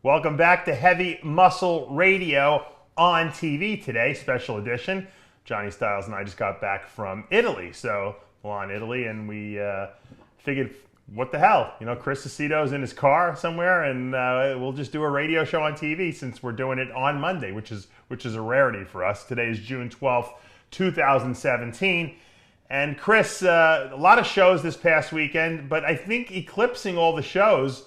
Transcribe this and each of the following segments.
Welcome back to Heavy Muscle Radio on TV today, special edition. Johnny Styles and I just got back from Italy, so we're on Italy, and we figured, what the hell? You know, Chris Aceto's in his car somewhere, and we'll just do a radio show on TV since we're doing it on Monday, which is a rarity for us. Today is June 12th, 2017. And Chris, a lot of shows this past weekend, but I think eclipsing all the shows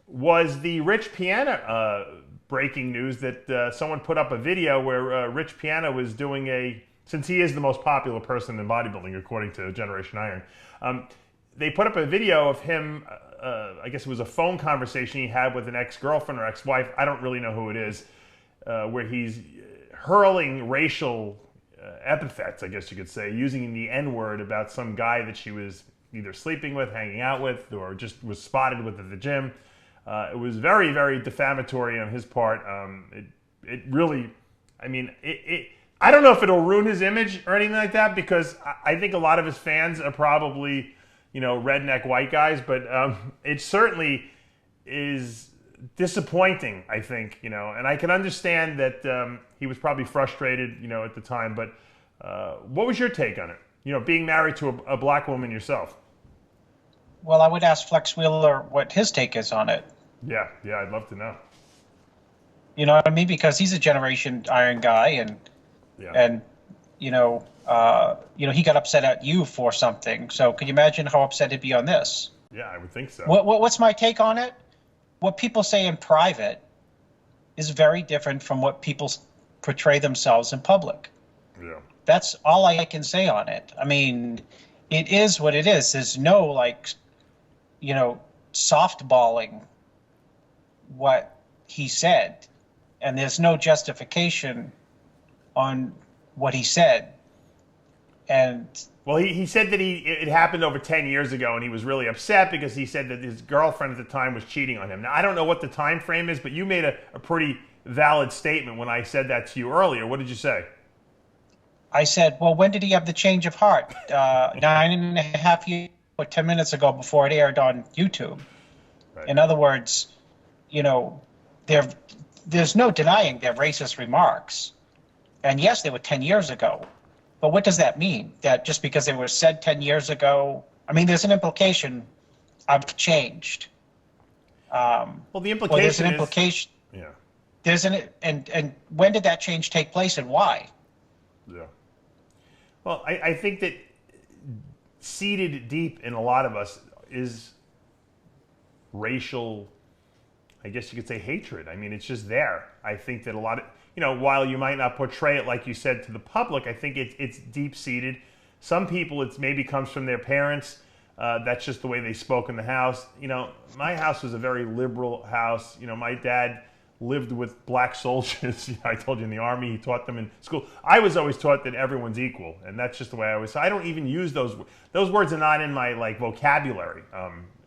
was the Rich Piana breaking news that someone put up a video where Rich Piana was doing since he is the most popular person in bodybuilding according to Generation Iron, they put up a video of him, I guess it was a phone conversation he had with an ex-girlfriend or ex-wife, I don't really know who it is, where he's hurling racial epithets, I guess you could say, using the N-word about some guy that she was either sleeping with, hanging out with, or just was spotted with at the gym. It was very, very defamatory on his part. It really, I mean, I don't know if it'll ruin his image or anything like that, because I think a lot of his fans are probably, you know, redneck white guys, but it certainly is disappointing, I think, you know, and I can understand that he was probably frustrated, you know, at the time, but what was your take on it? You know, being married to a black woman yourself. Well, I would ask Flex Wheeler what his take is on it. Yeah, I'd love to know. You know what I mean? Because he's a Generation Iron guy, and he got upset at you for something. So could you imagine how upset he'd be on this? Yeah, I would think so. What's my take on it? What people say in private is very different from what people portray themselves in public. Yeah. That's all I can say on it. I mean, it is what it is. There's no, softballing what he said, and there's no justification on what he said. And well, he said that it happened over 10 years ago, and he was really upset because he said that his girlfriend at the time was cheating on him. Now, I don't know what the time frame is, but you made a pretty valid statement when I said that to you earlier. What did you say? I said, well, when did he have the change of heart? 9.5 years or 10 minutes ago, before it aired on YouTube. Right. In other words, you know, there's no denying their racist remarks. And yes, they were 10 years ago. But what does that mean? That just because they were said 10 years ago, I mean, there's an implication I've changed. Well, the implication there's an implication. Yeah. There's and when did that change take place, and why? Yeah. Well, I think that seated deep in a lot of us is racial, I guess you could say, hatred. I mean, it's just there. I think that a lot of, you know, while you might not portray it like you said to the public, I think it's deep-seated. Some people, it maybe comes from their parents. That's just the way they spoke in the house. You know, my house was a very liberal house. You know, my dad lived with black soldiers. I told you, in the Army, he taught them in school. I was always taught that everyone's equal, and that's just the way I was. So I don't even use those words are not in my vocabulary.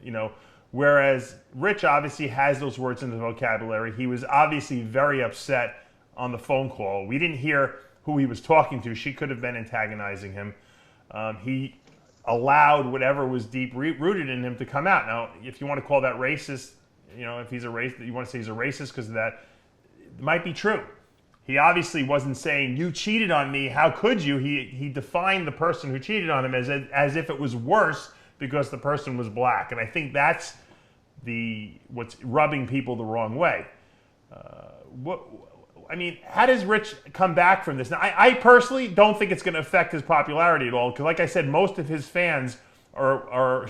You know, whereas Rich obviously has those words in the vocabulary. He was obviously very upset on the phone call. We didn't hear who he was talking to. She could have been antagonizing him. He allowed whatever was deep rooted in him to come out. Now, if you want to call that racist, you know, if he's a racist, you want to say he's a racist because of that, it might be true. He obviously wasn't saying, you cheated on me, how could you? He defined the person who cheated on him as if it was worse because the person was black. And I think that's what's rubbing people the wrong way. I mean, how does Rich come back from this? Now, I personally don't think it's going to affect his popularity at all, because like I said, most of his fans are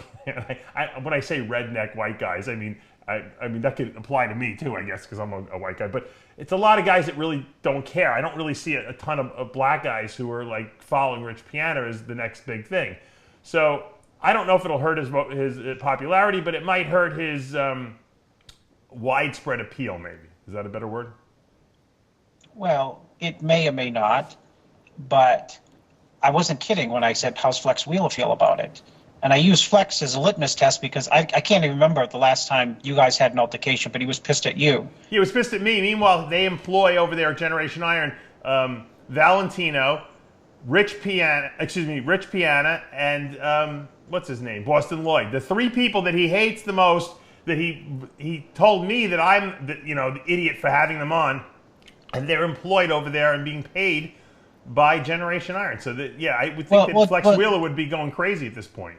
when I say redneck white guys, I mean that could apply to me too, I guess, because I'm a white guy. But it's a lot of guys that really don't care. I don't really see a ton of black guys who are like following Rich Piana as the next big thing. So I don't know if it'll hurt his popularity, but it might hurt his widespread appeal, maybe. Is that a better word? Well, it may or may not, but I wasn't kidding when I said, how's Flex Wheeler feel about it? And I used Flex as a litmus test because I can't even remember the last time you guys had an altercation, but he was pissed at you. He was pissed at me. Meanwhile, they employ over there at Generation Iron Valentino, Rich Piana, and what's his name? Boston Lloyd. The three people that he hates the most that he told me that I'm the idiot for having them on, and they're employed over there and being paid by Generation Iron. So that I would think that Flex Wheeler would be going crazy at this point.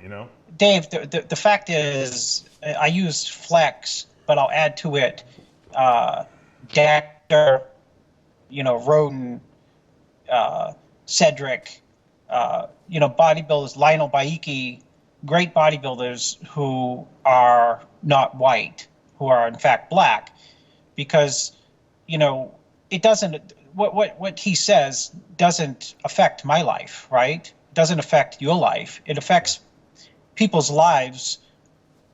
Dave, the fact is, I use Flex, but I'll add to it Dexter, Roden, Cedric, bodybuilders, Lionel Baiki, great bodybuilders who are not white, who are in fact black, because, it doesn't, what he says doesn't affect my life, right? It doesn't affect your life. It affects people's lives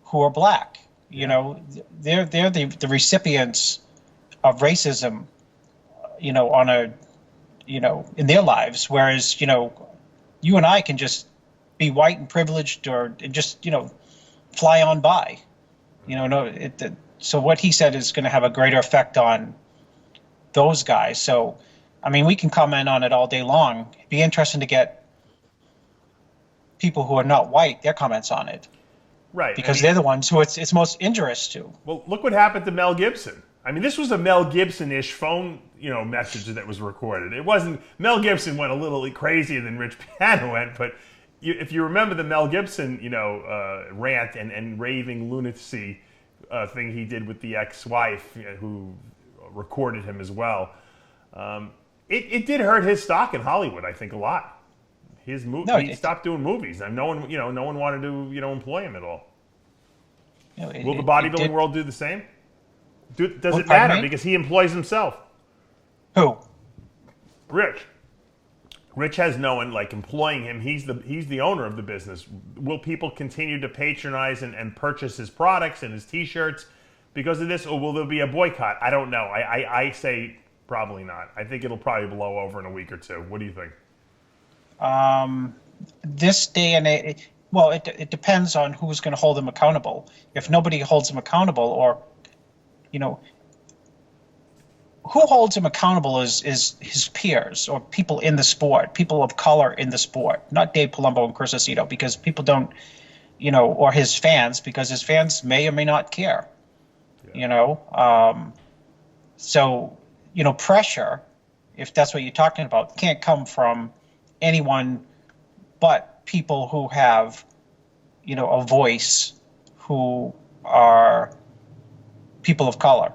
who are black. They're the recipients of racism, on a, in their lives, whereas, you and I can just be white and privileged or just, fly on by, so what he said is going to have a greater effect on those guys. So, I mean, we can comment on it all day long. It'd be interesting to get people who are not white, their comments on it. Right. Because they're the ones who it's most injurious to. Well, look what happened to Mel Gibson. I mean, this was a Mel Gibson-ish phone, message that was recorded. It wasn't, Mel Gibson went a little crazier than Rich Piana went, but if you remember the Mel Gibson, rant and raving lunacy thing he did with the ex-wife who recorded him as well, it did hurt his stock in Hollywood, I think, a lot. He stopped doing movies, and no one wanted to, employ him at all. Will the bodybuilding world do the same? Does it matter because he employs himself? Who? Rich. Rich has no one employing him. He's the owner of the business. Will people continue to patronize and purchase his products and his T-shirts because of this, or will there be a boycott? I don't know. I say probably not. I think it'll probably blow over in a week or two. What do you think? This day and age, well, it depends on who's going to hold him accountable. If nobody holds him accountable, or who holds him accountable is his peers or people in the sport, people of color in the sport, not Dave Palumbo and Chris Aceto, because people don't, or his fans, because his fans may or may not care, so, pressure, if that's what you're talking about, can't come from anyone but people who have, a voice, who are people of color.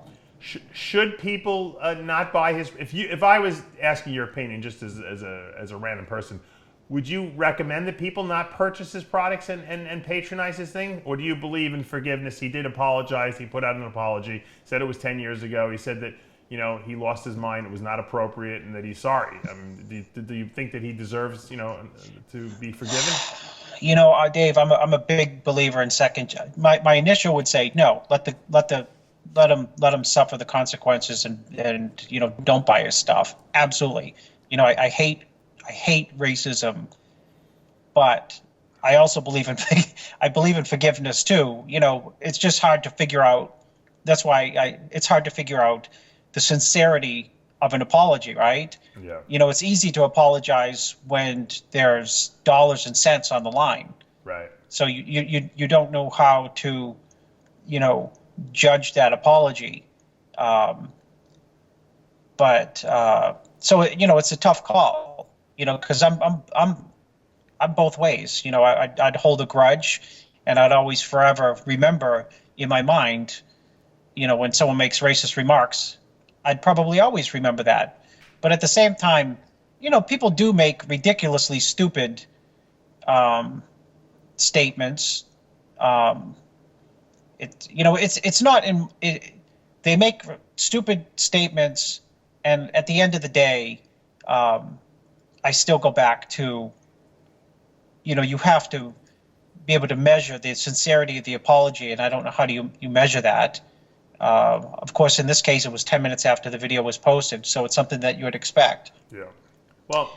Should people not buy his? If I was asking your opinion, just as a random person, would you recommend that people not purchase his products and patronize his thing, or do you believe in forgiveness? He did apologize. He put out an apology. Said it was 10 years ago. He said that he lost his mind. It was not appropriate, and that he's sorry. I mean, do you think that he deserves to be forgiven? Dave, I'm a big believer in second. My initial would say no. Let him suffer the consequences and don't buy his stuff. Absolutely. I hate racism, but I also believe in forgiveness too. It's just hard to figure out. That's why it's hard to figure out the sincerity of an apology, right? Yeah. It's easy to apologize when there's dollars and cents on the line. Right. So you don't know how to, judge that apology. But so it's a tough call, because I'm both ways. I'd hold a grudge, and I'd always forever remember in my mind, when someone makes racist remarks, I'd probably always remember that. But at the same time, people do make ridiculously stupid statements. They make stupid statements, and at the end of the day, I still go back to, you have to be able to measure the sincerity of the apology, and I don't know how do you measure that. Of course, in this case, it was 10 minutes after the video was posted, so it's something that you would expect. Yeah. Well,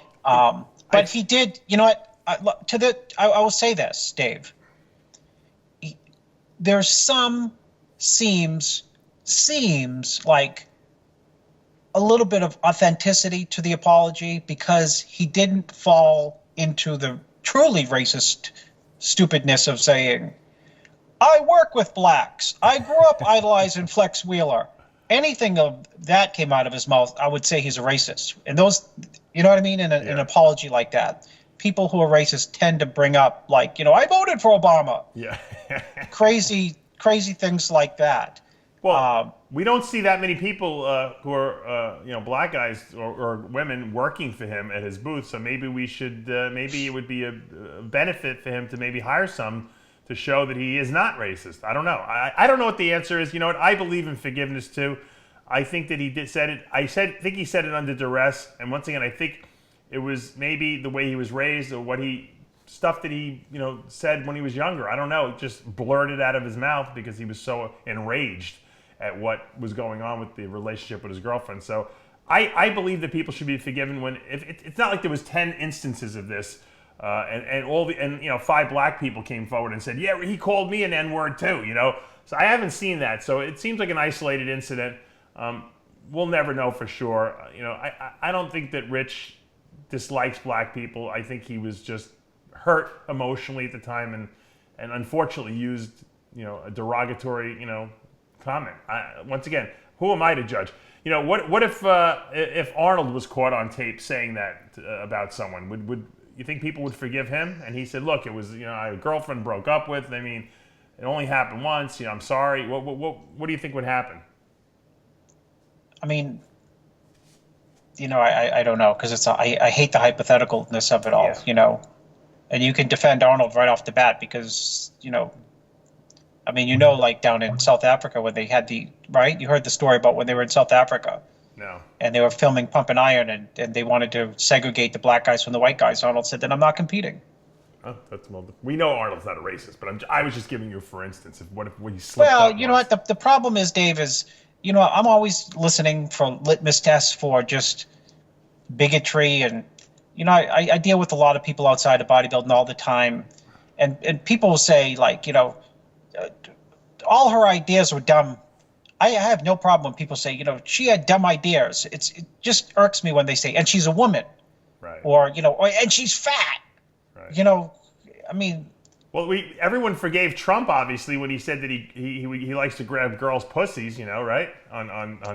but he did. You know what? I will say this, Dave. There's some seems like a little bit of authenticity to the apology, because he didn't fall into the truly racist stupidness of saying, I work with blacks. I grew up idolizing Flex Wheeler. Anything of that came out of his mouth, I would say he's a racist. And those, you know what I mean? An apology like that. People who are racist tend to bring up, like, I voted for Obama. Yeah. crazy things like that. Well, we don't see that many people who are, black guys or women working for him at his booth. So maybe we should, maybe it would be a benefit for him to maybe hire some to show that he is not racist. I don't know. I don't know what the answer is. You know what? I believe in forgiveness too. I think that he said it. Think he said it under duress. And once again, I think it was maybe the way he was raised or stuff that he, said when he was younger. I don't know. Just blurted out of his mouth because he was so enraged at what was going on with the relationship with his girlfriend. So I believe that people should be forgiven when it's not like there was 10 instances of this. And 5 black people came forward and said, yeah, he called me an N-word too, So I haven't seen that. So it seems like an isolated incident. We'll never know for sure. I don't think that Rich dislikes black people. I think he was just hurt emotionally at the time and unfortunately used, a derogatory, comment. Once again, who am I to judge? What if Arnold was caught on tape saying that about someone? Would you think people would forgive him? And he said, look, it was, a girlfriend broke up with. I mean, it only happened once. I'm sorry. What do you think would happen? I mean, I don't know, because I hate the hypotheticalness of it all, And you can defend Arnold right off the bat because, like down in South Africa when they had right? You heard the story about when they were in South Africa. No. And they were filming Pumping Iron, and they wanted to segregate the black guys from the white guys. Arnold said, then I'm not competing. Oh, we know Arnold's not a racist, but I was just giving you, for instance, what if he slipped up Well, what? The problem is, Dave, is, I'm always listening for litmus tests for just bigotry. And, I deal with a lot of people outside of bodybuilding all the time. And people will say, like, all her ideas were dumb. I have no problem when people say, she had dumb ideas. It just irks me when they say, and she's a woman. Right. Or, and she's fat. Right. Well, everyone forgave Trump, obviously, when he said that he likes to grab girls' pussies, right?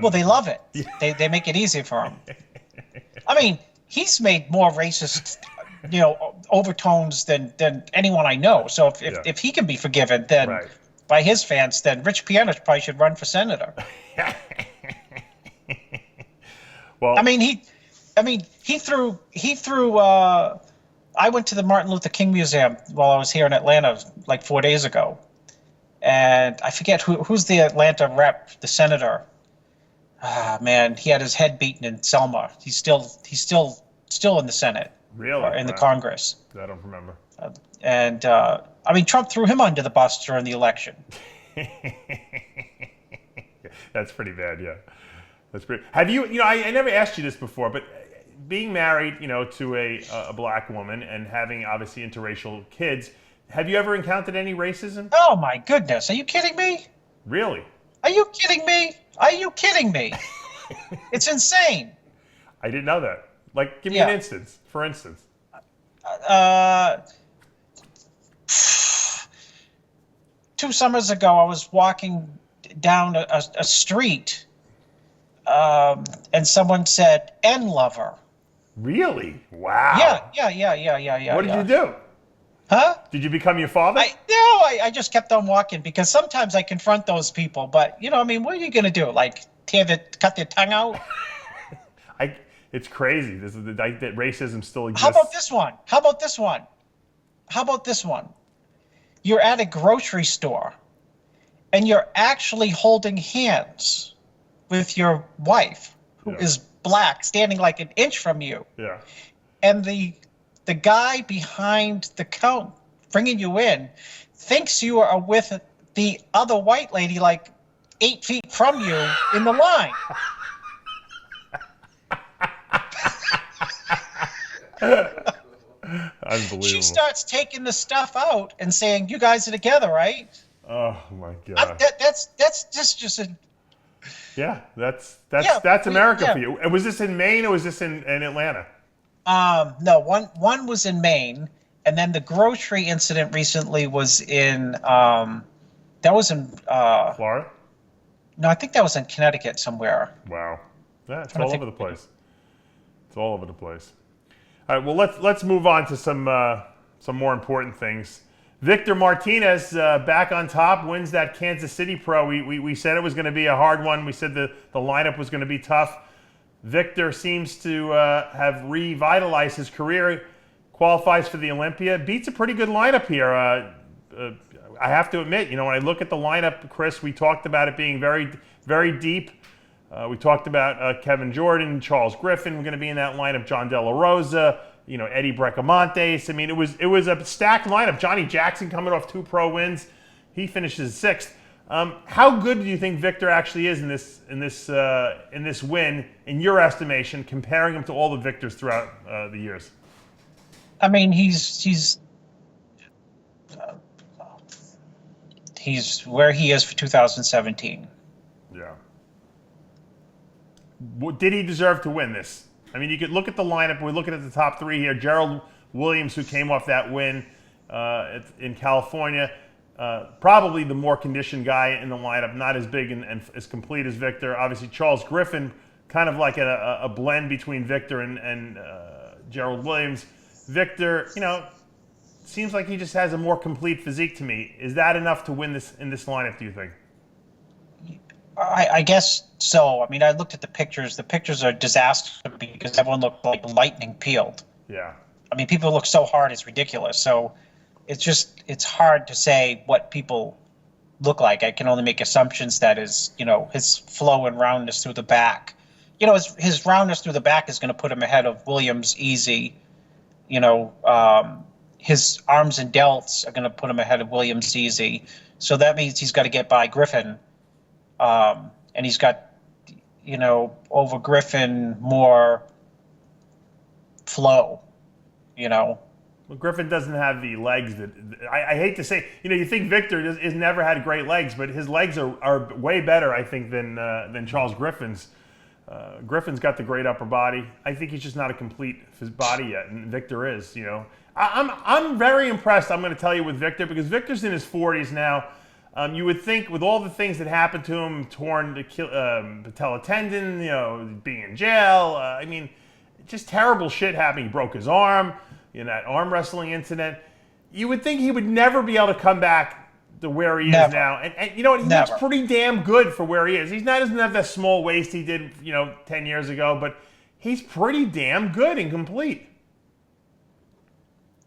Well, they love it. They make it easy for him. He's made more racist, overtones than anyone I know. So if he can be forgiven, then... Right. By his fans, then Rich Piana probably should run for senator. Well, he threw. I went to the Martin Luther King Museum while I was here in Atlanta like 4 days ago, and I forget who's the Atlanta rep, the senator. Man, he had his head beaten in Selma. He's still in the Senate. Really? Or in the Congress. I don't remember. Trump threw him under the bus during the election. That's pretty bad, yeah. That's pretty. Have you, I never asked you this before, but being married, to a black woman and having obviously interracial kids, have you ever encountered any racism? Oh my goodness, are you kidding me? Really? Are you kidding me? Are you kidding me? It's insane. I didn't know that. Like, give me an instance, for instance. 2 summers ago, I was walking down a street, and someone said "N lover." Really? Wow. Yeah. What did you do? Huh? Did you become your father? I just kept on walking because sometimes I confront those people, but what are you gonna do? Like cut their tongue out? It's crazy. This is that racism still exists. How about this one? You're at a grocery store, and you're actually holding hands with your wife, who is black, standing like an inch from you. Yeah. And the guy behind the counter bringing you in thinks you are with the other white lady like 8 feet from you in the line. Unbelievable. She starts taking the stuff out and saying, "You guys are together, right?" Oh my God. That's just a. Yeah, that's America for you. And was this in Maine or was this in Atlanta? No, one was in Maine, and then the grocery incident recently was in That was in Florida? No, I think that was in Connecticut somewhere. Wow. Yeah, it's all over the place. It's all over the place. All right, well, let's move on to some more important things. Victor Martinez back on top, wins that Kansas City Pro. We said it was going to be a hard one. We said the lineup was going to be tough. Victor seems to have revitalized his career, qualifies for the Olympia, beats a pretty good lineup here. I have to admit, when I look at the lineup, Chris, we talked about it being very, very deep. We talked about Kevin Jordan, Charles Griffin were going to be in that lineup, John De La Rosa, Eddie Brecamontes. I mean, it was a stacked lineup. Johnny Jackson coming off 2 pro wins, he finishes 6th. How good do you think Victor actually is in this win, in your estimation, comparing him to all the victors throughout the years? I mean, he's where he is for 2017. Yeah. Did he deserve to win this? I mean, you could look at the lineup. We're looking at the top 3 here. Gerald Williams, who came off that win in California, probably the more conditioned guy in the lineup, not as big and as complete as Victor. Obviously, Charles Griffin, kind of like a blend between Victor and Gerald Williams. Victor, seems like he just has a more complete physique to me. Is that enough to win this in this lineup, do you think? I guess so. I mean, I looked at the pictures. The pictures are disaster because everyone looked like lightning peeled. Yeah. I mean, people look so hard, it's ridiculous. So it's hard to say what people look like. I can only make assumptions that his flow and roundness through the back. His roundness through the back is going to put him ahead of Williams easy. His arms and delts are going to put him ahead of Williams easy. So that means he's got to get by Griffin. And he's got, over Griffin more flow, Well, Griffin doesn't have the legs that I hate to say. You think Victor has never had great legs, but his legs are way better, I think, than Charles Griffin's. Griffin's got the great upper body. I think he's just not a complete his body yet, and Victor is. I'm very impressed. I'm going to tell you with Victor because Victor's in his 40s now. You would think with all the things that happened to him, torn patella tendon, being in jail, just terrible shit happened. He broke his arm, that arm wrestling incident. You would think he would never be able to come back to where he is now. And you know what? He looks pretty damn good for where he is. He doesn't have that small waist he did, 10 years ago, but he's pretty damn good and complete.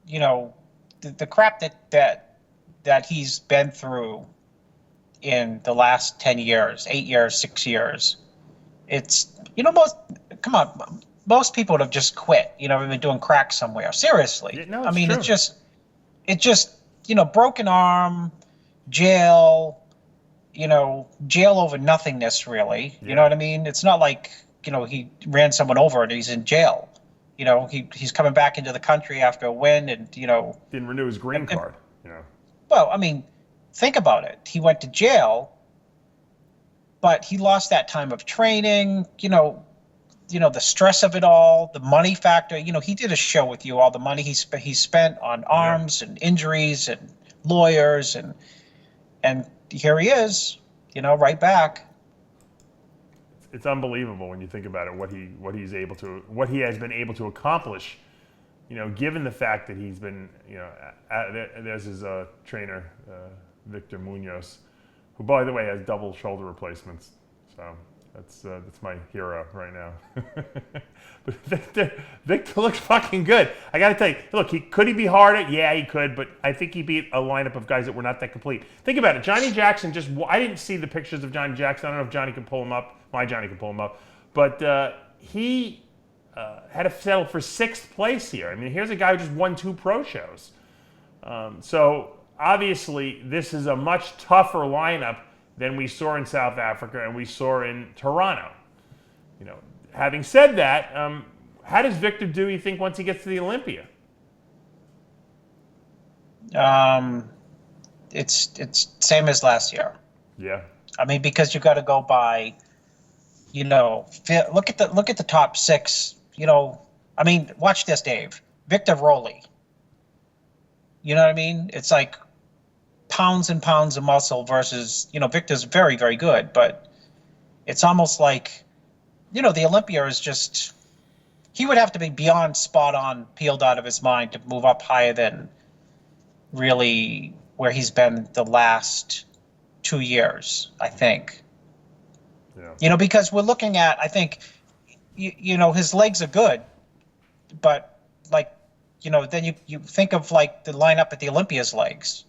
The crap that he's been through in the last 10 years, 8 years, 6 years, it's, most people would have just quit, been doing crack somewhere. Seriously. No, true. It's just, broken arm, jail, jail over nothingness, really. Yeah. You know what I mean? It's not like, he ran someone over and he's in jail. He's coming back into the country after a win and, didn't renew his green card. Well, think about it. He went to jail, but he lost that time of training, the stress of it all, the money factor. He did a show with you, all the money he spent on arms and injuries and lawyers, and here he is, right back. It's unbelievable when you think about it, what he has been able to accomplish. Given the fact that he's been, there's his trainer, Victor Munoz, who, by the way, has double shoulder replacements. So that's my hero right now. But Victor looks fucking good. I got to tell you, look, could he be harder? Yeah, he could, but I think he beat a lineup of guys that were not that complete. Think about it. Johnny Jackson I didn't see the pictures of Johnny Jackson. I don't know if Johnny can pull him up. My Johnny can pull him up. But he had to settle for 6th place here. Here's a guy who just won 2 pro shows. So obviously, this is a much tougher lineup than we saw in South Africa and we saw in Toronto. Having said that, how does Victor do, you think, once he gets to the Olympia? It's same as last year. Yeah. Because you got to go by, look at the top 6. Watch this, Dave. Victor Rowley. You know what I mean? It's like pounds and pounds of muscle versus, Victor's very, very good, but it's almost like, the Olympia is just, he would have to be beyond spot on, peeled out of his mind to move up higher than really where he's been the last 2 years, I think. Yeah. Because we're looking at, I think, his legs are good, but like, then you think of like the lineup at the Olympia's legs.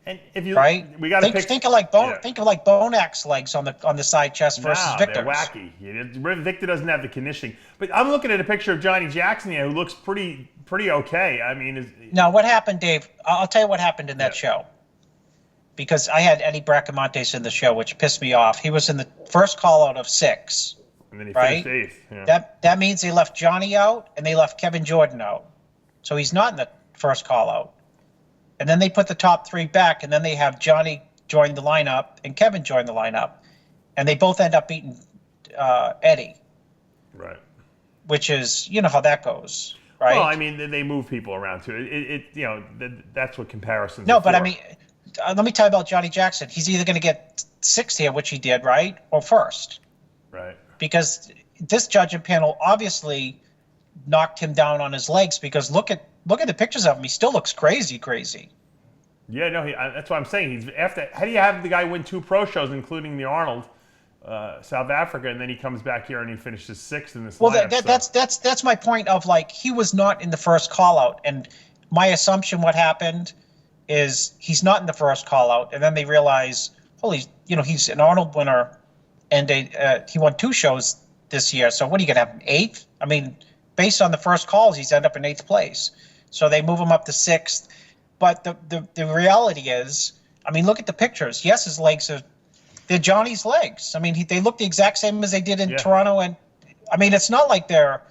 And if you right, we got to think of like Bonak's legs on the side chest versus Victor's. They're wacky. Victor doesn't have the conditioning. But I'm looking at a picture of Johnny Jackson here, who looks pretty okay. I mean, now what happened, Dave? I'll tell you what happened in that show. Because I had Eddie Bracamontes in the show, which pissed me off. He was in the first call out of 6. And then he finished 8th. Yeah. That means they left Johnny out and they left Kevin Jordan out. So he's not in the first call out. And then they put the top 3 back, and then they have Johnny join the lineup and Kevin join the lineup. And they both end up beating Eddie. Right. Which is, how that goes, right? Well, I mean, they move people around too. That's what comparisons are for. But I mean, let me tell you about Johnny Jackson. He's either going to get 6th here, which he did, right, or 1st. Right. Because this judging panel obviously knocked him down on his legs, because look at the pictures of him. He still looks crazy. Yeah, no, that's what I'm saying. He's after. How do you have the guy win 2 pro shows, including the Arnold, South Africa, and then he comes back here and he finishes 6th in this lineup? That's my point of, like, he was not in the first call out, and my assumption what happened is he's not in the first call out, and then they realize, holy, he's an Arnold winner, and he won 2 shows this year. So what are you gonna have, an 8th? I mean, based on the first calls, he's ended up in 8th place. So they move him up to 6th. But the reality is, I mean, look at the pictures. Yes, his legs they're Johnny's legs. I mean, they look the exact same as they did in Toronto. And I mean, it's not like they're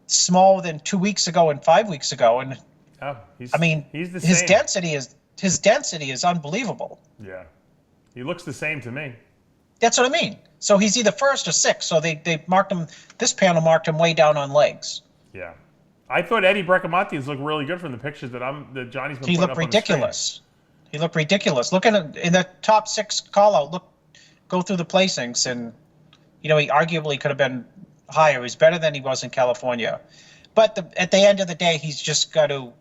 smaller than 2 weeks ago and 5 weeks ago. And he's the same. His density is unbelievable. Yeah, he looks the same to me. That's what I mean. So he's either 1st or 6th. So they marked him. This panel marked him way down on legs. Yeah. I thought Eddie Bracamontes looked really good from the pictures that Johnny's been putting up on the screen. He looked ridiculous. Look at in the top 6 call out. Go through the placings, and he arguably could have been higher. He's better than he was in California, but at the end of the day, he's just got to,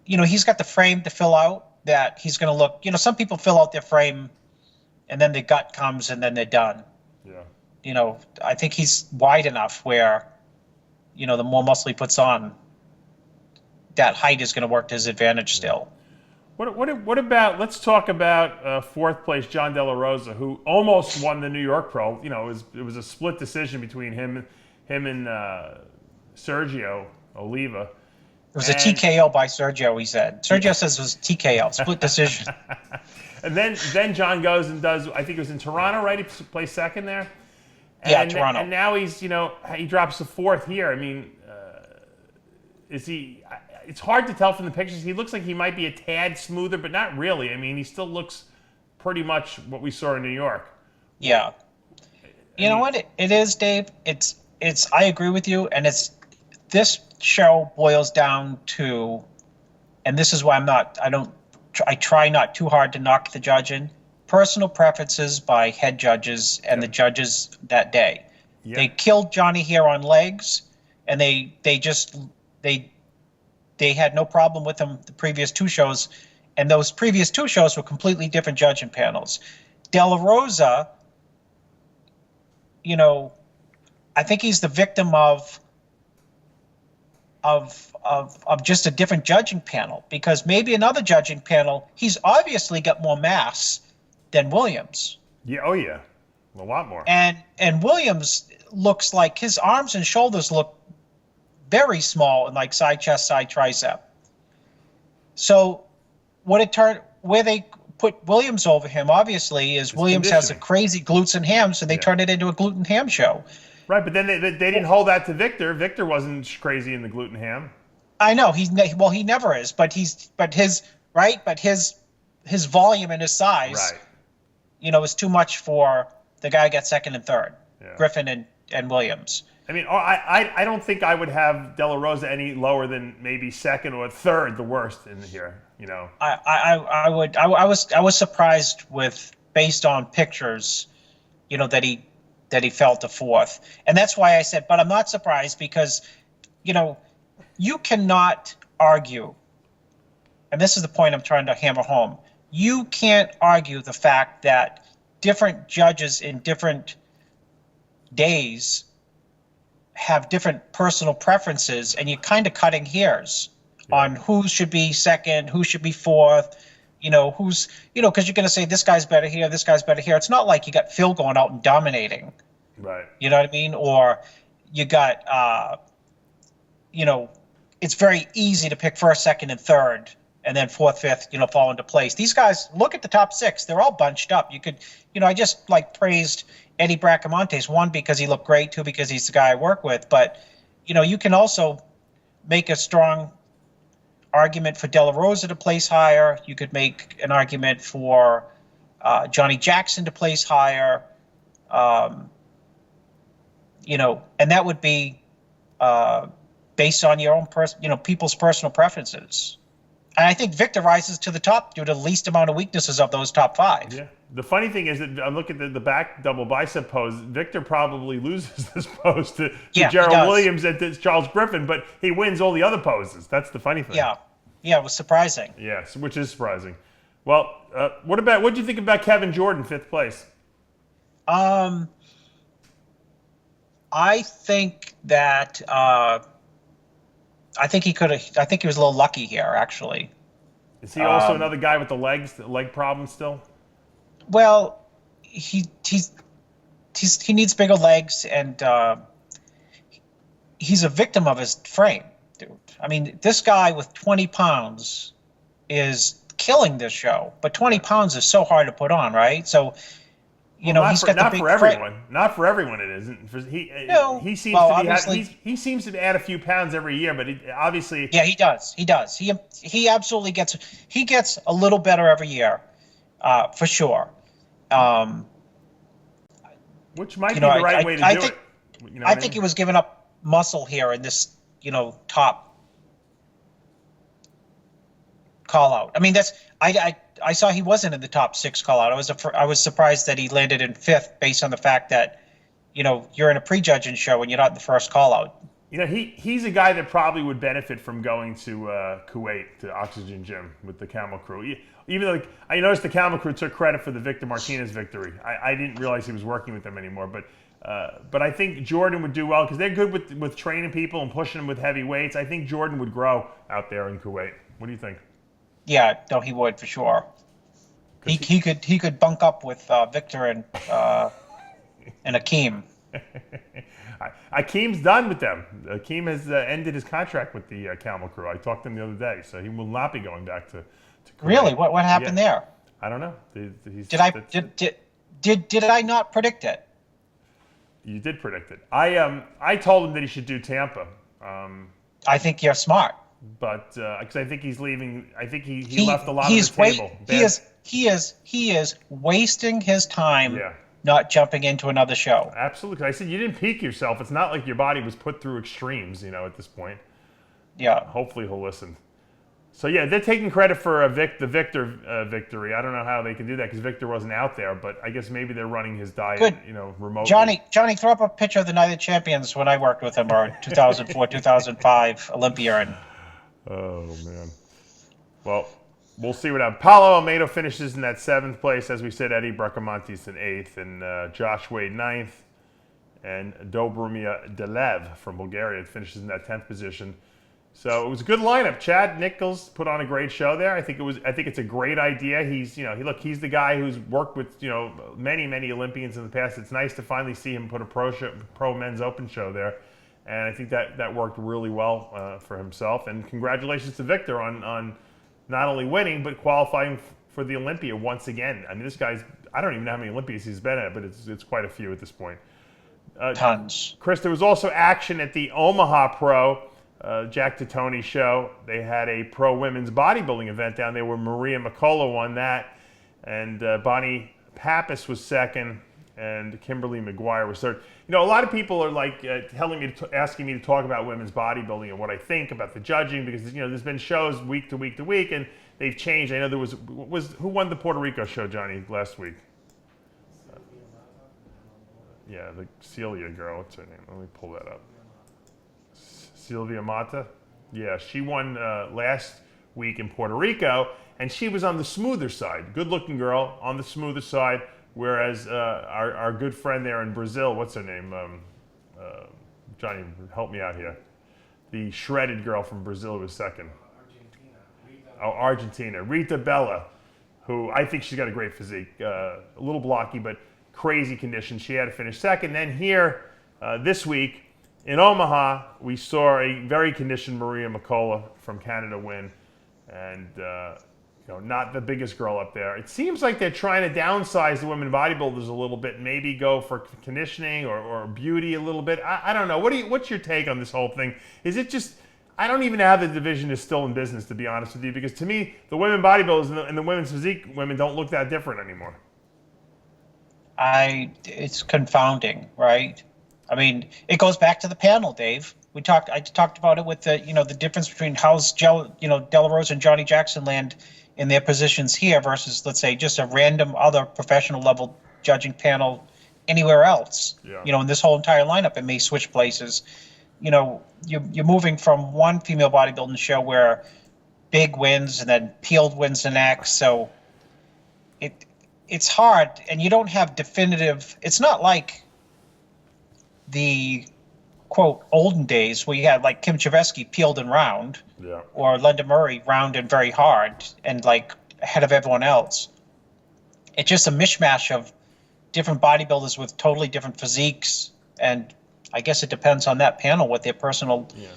he's got the frame to fill out that he's going to look. Some people fill out their frame, and then the gut comes, and then they're done. Yeah. I think he's wide enough where, the more muscle he puts on, that height is going to work to his advantage still. What about, let's talk about 4th place John De La Rosa, who almost won the New York Pro. It was a split decision between him and Sergio Oliva. It was a TKO by Sergio, he said. Sergio says it was TKO, split decision. And then John goes and does, I think it was in Toronto, right? He placed 2nd there. Toronto. And now he's, he drops to 4th here. I mean, is he? It's hard to tell from the pictures. He looks like he might be a tad smoother, but not really. I mean, he still looks pretty much what we saw in New York. Yeah. You know what it is, Dave? It's. I agree with you, and this show boils down to, and this is why I try not too hard to knock the judging. Personal preferences by head judges and the judges that day. Yeah. They killed Johnny here on legs, and they had no problem with him the previous 2 shows, and those previous 2 shows were completely different judging panels. De La Rosa, I think he's the victim of just a different judging panel, because maybe another judging panel, he's obviously got more mass than Williams. Yeah, oh yeah, a lot more. And Williams looks like his arms and shoulders look very small, and like side chest, side tricep. So where they put Williams over him, obviously, is Williams has a crazy glutes and ham, so they turned it into a glute and ham show. Right, but then they didn't hold that to Victor. Victor wasn't crazy in the glute and ham. I know he never is, but his volume and his size, is too much for the guy who got 2nd and 3rd, Griffin and Williams. I mean, I don't think I would have De La Rosa any lower than maybe second or third, the worst in here. You know, I was surprised with, based on pictures, you know, that he fell to fourth, and that's why I said. But I'm not surprised because, you know, you cannot argue, and this is the point I'm trying to hammer home. You can't argue the fact that different judges in different days have different personal preferences, and you're kind of cutting hairs on who should be second, who should be fourth, you know, who's, you know, because you're going to say this guy's better here, this guy's better here. It's not like you got Phil going out and dominating. Right. You know what I mean? Or you got, you know, it's very easy to pick first, second, and third, and then fourth, fifth, you know, fall into place. These guys, look at the top six. They're all bunched up. You could, you know, I just like praised Eddie Bracamontes, one, because he looked great, two, because he's the guy I work with. But, you know, you can also make a strong argument for De La Rosa to place higher. You could make an argument for Johnny Jackson to place higher. You know, and that would be based on your own people's personal preferences. And I think Victor rises to the top due to the least amount of weaknesses of those top five. Yeah. The funny thing is that I look at the back double bicep pose. Victor probably loses this pose to Gerald Williams and to Charles Griffin, but he wins all the other poses. That's the funny thing. Yeah. Yeah, it was surprising. Yes, which is surprising. Well, what do you think about Kevin Jordan, fifth place? I think that I think he was a little lucky here, actually. Is he also another guy with the leg problem still? Well, he needs bigger legs, and he's a victim of his frame, dude. I mean, this guy with 20 pounds is killing this show, but 20 pounds is so hard to put on, right? So, you know, he's got the big everyone. Not for everyone, it isn't. He seems to add a few pounds every year, but obviously, yeah, he does. He absolutely gets a little better every year, for sure. Which might be the right way to do it. You know I think he was giving up muscle here in this, you know, top call out. I mean, I saw he wasn't in the top six call out. I was surprised that he landed in fifth based on the fact that, you know, you're in a prejudging show and you're not in the first call out. You know, he's a guy that probably would benefit from going to Kuwait, to Oxygen Gym with the Camel Crew. Even though I noticed the Camel Crew took credit for the Victor Martinez victory. I didn't realize he was working with them anymore. But I think Jordan would do well because they're good with training people and pushing them with heavy weights. I think Jordan would grow out there in Kuwait. What do you think? Yeah, no, he would for sure. He could bunk up with Victor and Akeem. Akeem's done with them. Akeem has ended his contract with the Camel Crew. I talked to him the other day, so he will not be going back to Kuwait. Really? What happened there? I don't know. Did I not predict it? You did predict it. I told him that he should do Tampa. I think you're smart. But because I think he's leaving, I think he left a lot on the table. He is wasting his time. Not jumping into another show. Absolutely. I said you didn't peak yourself. It's not like your body was put through extremes, you know, at this point. Yeah. Hopefully he'll listen. So yeah, they're taking credit for the Victor victory. I don't know how they can do that because Victor wasn't out there, but I guess maybe they're running his diet, you know, remotely. Johnny, throw up a picture of the Night of Champions when I worked with him, or 2004, 2005 Olympia. Oh man. Well, we'll see what happens. Paulo Almeida finishes in that 7th place. As we said, Eddie Bracamontes in 8th, and Josh Wade 9th. And Dobrumia Delev from Bulgaria finishes in that 10th position. So it was a good lineup. Chad Nichols put on a great show there. I think it's a great idea. He's the guy who's worked with, you know, many Olympians in the past. It's nice to finally see him put a pro men's open show there. And I think that worked really well for himself. And congratulations to Victor on not only winning, but qualifying for the Olympia once again. I mean, this guy's, I don't even know how many Olympias he's been at, but it's quite a few at this point. Tons. Chris, there was also action at the Omaha Pro, Jack Titone show. They had a pro women's bodybuilding event down there where Maria McCullough won that. And Bonnie Pappas was second. and Kimberly McGuire was third. You know, a lot of people are like asking me to talk about women's bodybuilding and what I think about the judging, because you know there's been shows week to week to week, and they've changed. I know there was who won the Puerto Rico show, Johnny, last week? Yeah, the Celia girl. What's her name? Let me pull that up. Sylvia Mata. Yeah, she won last week in Puerto Rico, and she was on the smoother side. Good-looking girl on the smoother side. Whereas our good friend there in Brazil, what's her name? Johnny, help me out here. The shredded girl from Brazil was second. Argentina. Rita Bella, who I think she's got a great physique. A little blocky, but crazy condition. She had to finish second. Then here, this week, in Omaha, we saw a very conditioned Maria McCullough from Canada win. And not the biggest girl up there. It seems like they're trying to downsize the women bodybuilders a little bit, maybe go for conditioning or beauty a little bit. I don't know. What's your take on this whole thing? Is it just, I don't even know how the division is still in business, to be honest with you, because to me, the women bodybuilders and the women's physique women don't look that different anymore. It's confounding, right? I mean, it goes back to the panel, Dave. I talked about it with the difference between how's Della Rosa and Johnny Jackson land in their positions here versus, let's say, just a random other professional level judging panel anywhere else. Yeah. In this whole entire lineup, it may switch places. You're moving from one female bodybuilding show where big wins and then peeled wins the next. So it's hard, and you don't have definitive. It's not like the quote olden days where you had like Kim Chevesky peeled and round, yeah, or Linda Murray round and very hard and like ahead of everyone else. It's just a mishmash of different bodybuilders with totally different physiques, and I guess it depends on that panel what their personal. Yeah.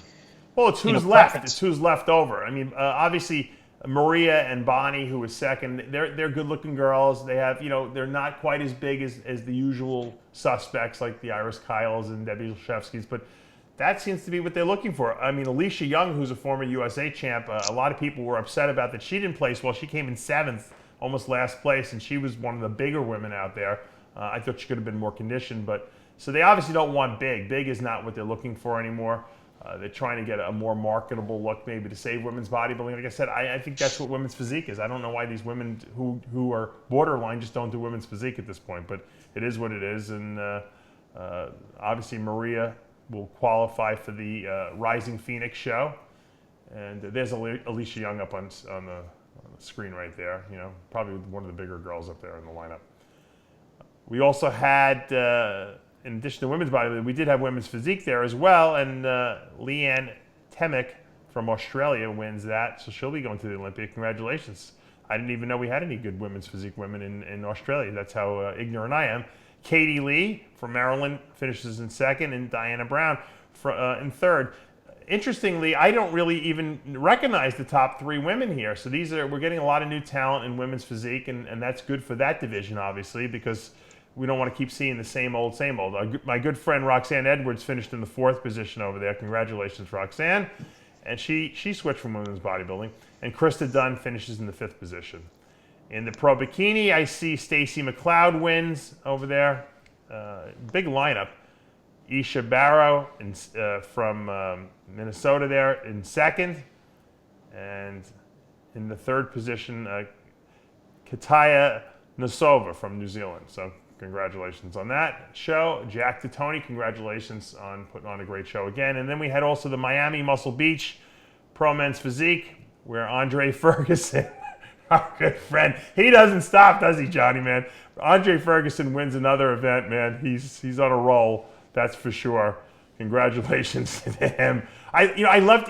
Well, it's who's left. Preference. It's who's left over. I mean, obviously Maria and Bonnie, who was second, they're good-looking girls. They have, they're not quite as big as the usual suspects like the Iris Kyles and Debbie Olszewskis, but that seems to be what they're looking for. I mean, Alicia Young, who's a former USA champ, a lot of people were upset about that she didn't place well. She came in 7th, almost last place, and she was one of the bigger women out there. I thought she could have been more conditioned, but so they obviously don't want big. Big is not what they're looking for anymore. They're trying to get a more marketable look, maybe to save women's bodybuilding. Like I said, I think that's what women's physique is. I don't know why these women who are borderline just don't do women's physique at this point, but it is what it is. And obviously Maria will qualify for the Rising Phoenix show. And there's Alicia Young up on the screen right there. Probably one of the bigger girls up there in the lineup. We also had... in addition to women's bodybuilding, we did have women's physique there as well, and Leanne Temick from Australia wins that, so she'll be going to the Olympia. Congratulations. I didn't even know we had any good women's physique women in Australia. That's how ignorant I am. Katie Lee from Maryland finishes in second, and Diana Brown in third. Interestingly, I don't really even recognize the top 3 women here, so we're getting a lot of new talent in women's physique, and that's good for that division, obviously, because we don't want to keep seeing the same old, same old. My good friend Roxanne Edwards finished in the 4th position over there. Congratulations, Roxanne. And she switched from women's bodybuilding. And Krista Dunn finishes in the 5th position. In the pro bikini, I see Stacy McLeod wins over there. Big lineup. Isha Barrow from Minnesota there in 2nd. And in the 3rd position, Kataya Nosova from New Zealand. So congratulations on that show. Jack DeToni, congratulations on putting on a great show again. And then we had also the Miami Muscle Beach Pro Men's Physique, where Andre Ferguson, our good friend, he doesn't stop, does he, Johnny, man? Andre Ferguson wins another event, man. He's on a roll, that's for sure. Congratulations to him.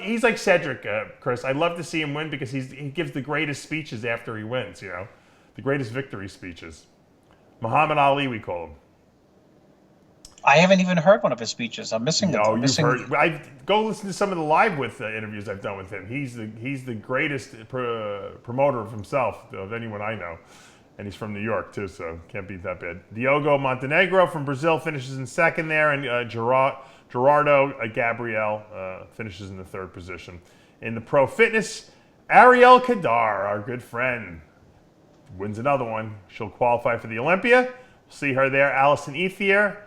He's like Cedric, Chris. I love to see him win because he gives the greatest speeches after he wins, the greatest victory speeches. Muhammad Ali, we call him. I haven't even heard one of his speeches. I'm missing them. No, you've heard. Go listen to some of the live interviews I've done with him. He's the greatest promoter of himself of anyone I know, and he's from New York too, so can't beat that bad. Diogo Montenegro from Brazil finishes in 2nd there, and Gerardo Gabriel finishes in the 3rd position. In the pro fitness, Ariel Kadar, our good friend, wins another one. She'll qualify for the Olympia. see her there. Allison Ethier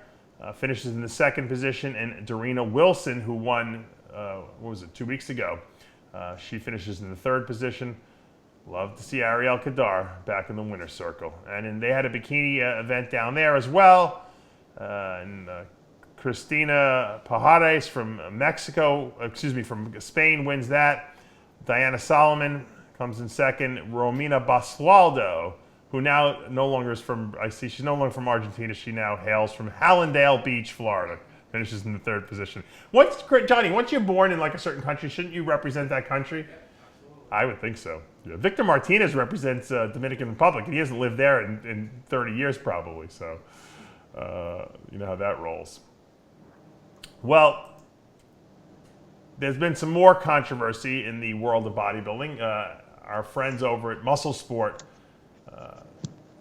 finishes in the second position, and Darina Wilson, who won, what was it, 2 weeks ago, she finishes in the third position. Love to see Ariel Kadar back in the winner's circle. And then they had a bikini event down there as well. And Cristina Pajares from from Spain wins that. Diana Solomon comes in second. Romina Basualdo, who now no longer is from, I see she's no longer from Argentina. She now hails from Hallandale Beach, Florida. Finishes in the third position. Johnny, once you're born in like a certain country, shouldn't you represent that country? I would think so. Yeah. Victor Martinez represents Dominican Republic, and he hasn't lived there in 30 years probably, so you know how that rolls. Well, there's been some more controversy in the world of bodybuilding. Our friends over at Musclesport,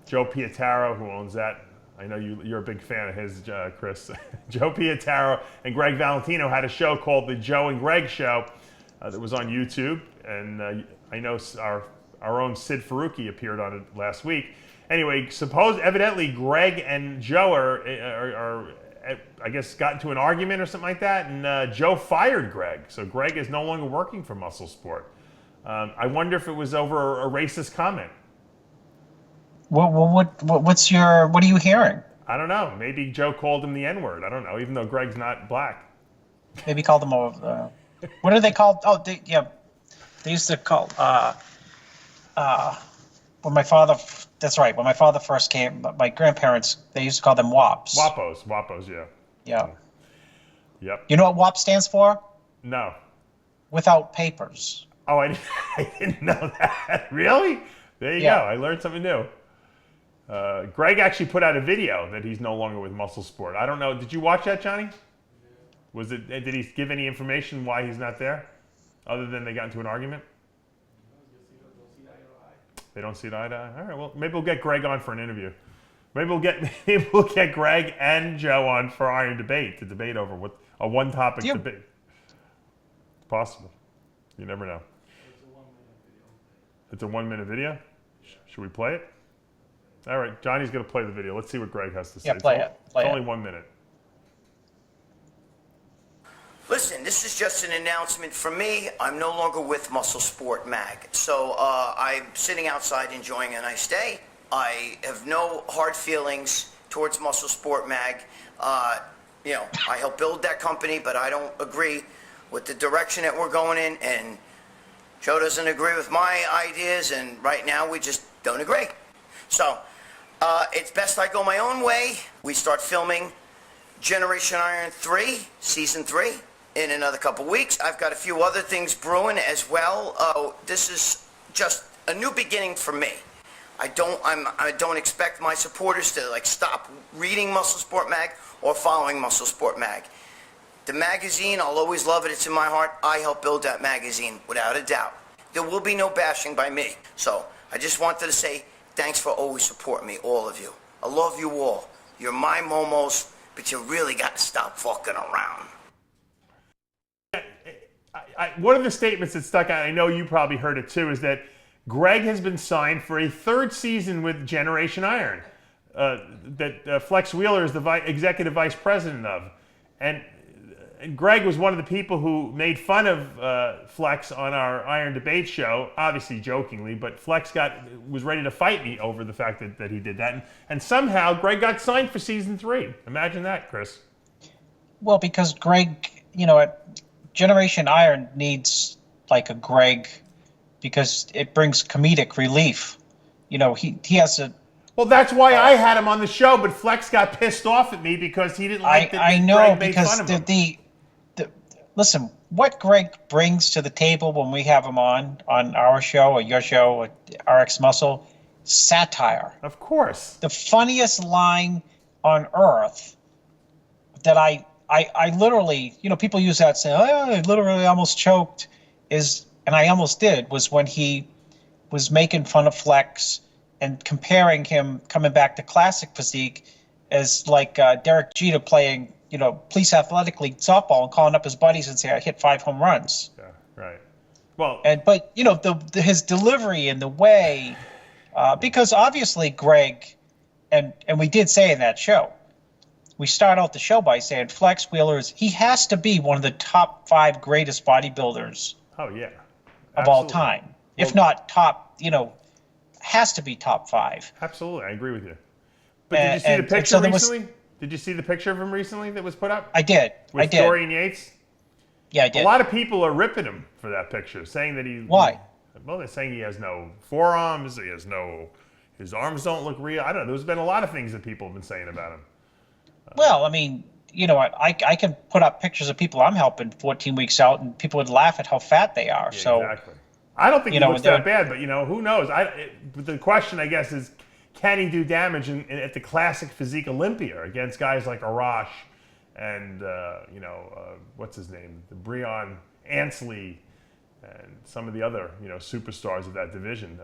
Joe Pietaro, who owns that, I know you're a big fan of his, Chris. Joe Pietaro and Greg Valentino had a show called The Joe and Greg Show that was on YouTube, and I know our own Sid Faruqi appeared on it last week. Anyway, evidently Greg and Joe are I guess got into an argument or something like that, and Joe fired Greg. So Greg is no longer working for Musclesport. I wonder if it was over a racist comment. What are you hearing? I don't know. Maybe Joe called him the N-word. I don't know, even though Greg's not black. Maybe called him what are they called? Oh, they used to call when my father. That's right. When my father first came, my grandparents, they used to call them WAPs. WAPOs, yeah. Yeah. Yep. You know what WAP stands for? No. Without papers. Oh, I didn't know that. Really? There you go. I learned something new. Greg actually put out a video that he's no longer with Musclesport. I don't know. Did you watch that, Johnny? Did he give any information why he's not there, other than they got into an argument? They don't see eye to eye. All right. Well, maybe we'll get Greg on for an interview. Maybe we'll get Greg and Joe on for Iron Debate to debate over a one-topic debate. It's possible. You never know. It's a 1-minute video. Should we play it? All right. Johnny's going to play the video. Let's see what Greg has to say. Yeah, play it. It's only 1 minute. Listen, this is just an announcement from me. I'm no longer with Musclesport Mag. So I'm sitting outside enjoying a nice day. I have no hard feelings towards Musclesport Mag. I helped build that company, but I don't agree with the direction that we're going in, and Joe doesn't agree with my ideas, and right now we just don't agree. So it's best I go my own way. We start filming Generation Iron 3, Season 3. In another couple weeks. I've got a few other things brewing as well. This is just a new beginning for me. I don't expect my supporters to stop reading Musclesport Mag or following Musclesport Mag. The magazine, I'll always love it. It's in my heart. I helped build that magazine without a doubt. There will be no bashing by me. So I just wanted to say thanks for always supporting me, all of you. I love you all. You're my momos, but you really got to stop fucking around. One of the statements that stuck out, I know you probably heard it too, is that Greg has been signed for a third season with Generation Iron, that Flex Wheeler is the executive vice president of. And Greg was one of the people who made fun of Flex on our Iron Debate show, obviously jokingly, but Flex was ready to fight me over the fact that he did that. And somehow Greg got signed for season 3. Imagine that, Chris. Well, because Greg, Generation Iron needs a Greg because it brings comedic relief. He has a... Well, that's why I had him on the show, but Flex got pissed off at me because he didn't like that Greg made fun of him. Listen, what Greg brings to the table when we have him on our show or your show or RxMuscle, satire. Of course. The funniest line on earth that I literally, people use that saying, oh, I literally almost choked, and I almost did, was when he was making fun of Flex and comparing him coming back to classic physique as Derek Jeter playing, police athletic league softball and calling up his buddies and saying, I hit 5 home runs. Yeah, right. Well, but his delivery and the way, because obviously Greg and we did say in that show, we start out the show by saying Flex Wheeler he has to be one of the top 5 greatest bodybuilders. Oh yeah, of all time, if not top, has to be top 5. Absolutely, I agree with you. But did you see the picture recently? Did you see the picture of him recently that was put up? I did. With Dorian Yates? Yeah, I did. A lot of people are ripping him for that picture, saying that Why? Well, they're saying he has no forearms, his arms don't look real. I don't know. There's been a lot of things that people have been saying about him. Well, I mean, I can put up pictures of people I'm helping 14 weeks out, and people would laugh at how fat they are. Yeah, so exactly. I don't think he looks that bad, but who knows? But the question, I guess, is can he do damage at the classic physique Olympia against guys like Arash and what's his name, the Breon Ansley, and some of the other superstars of that division,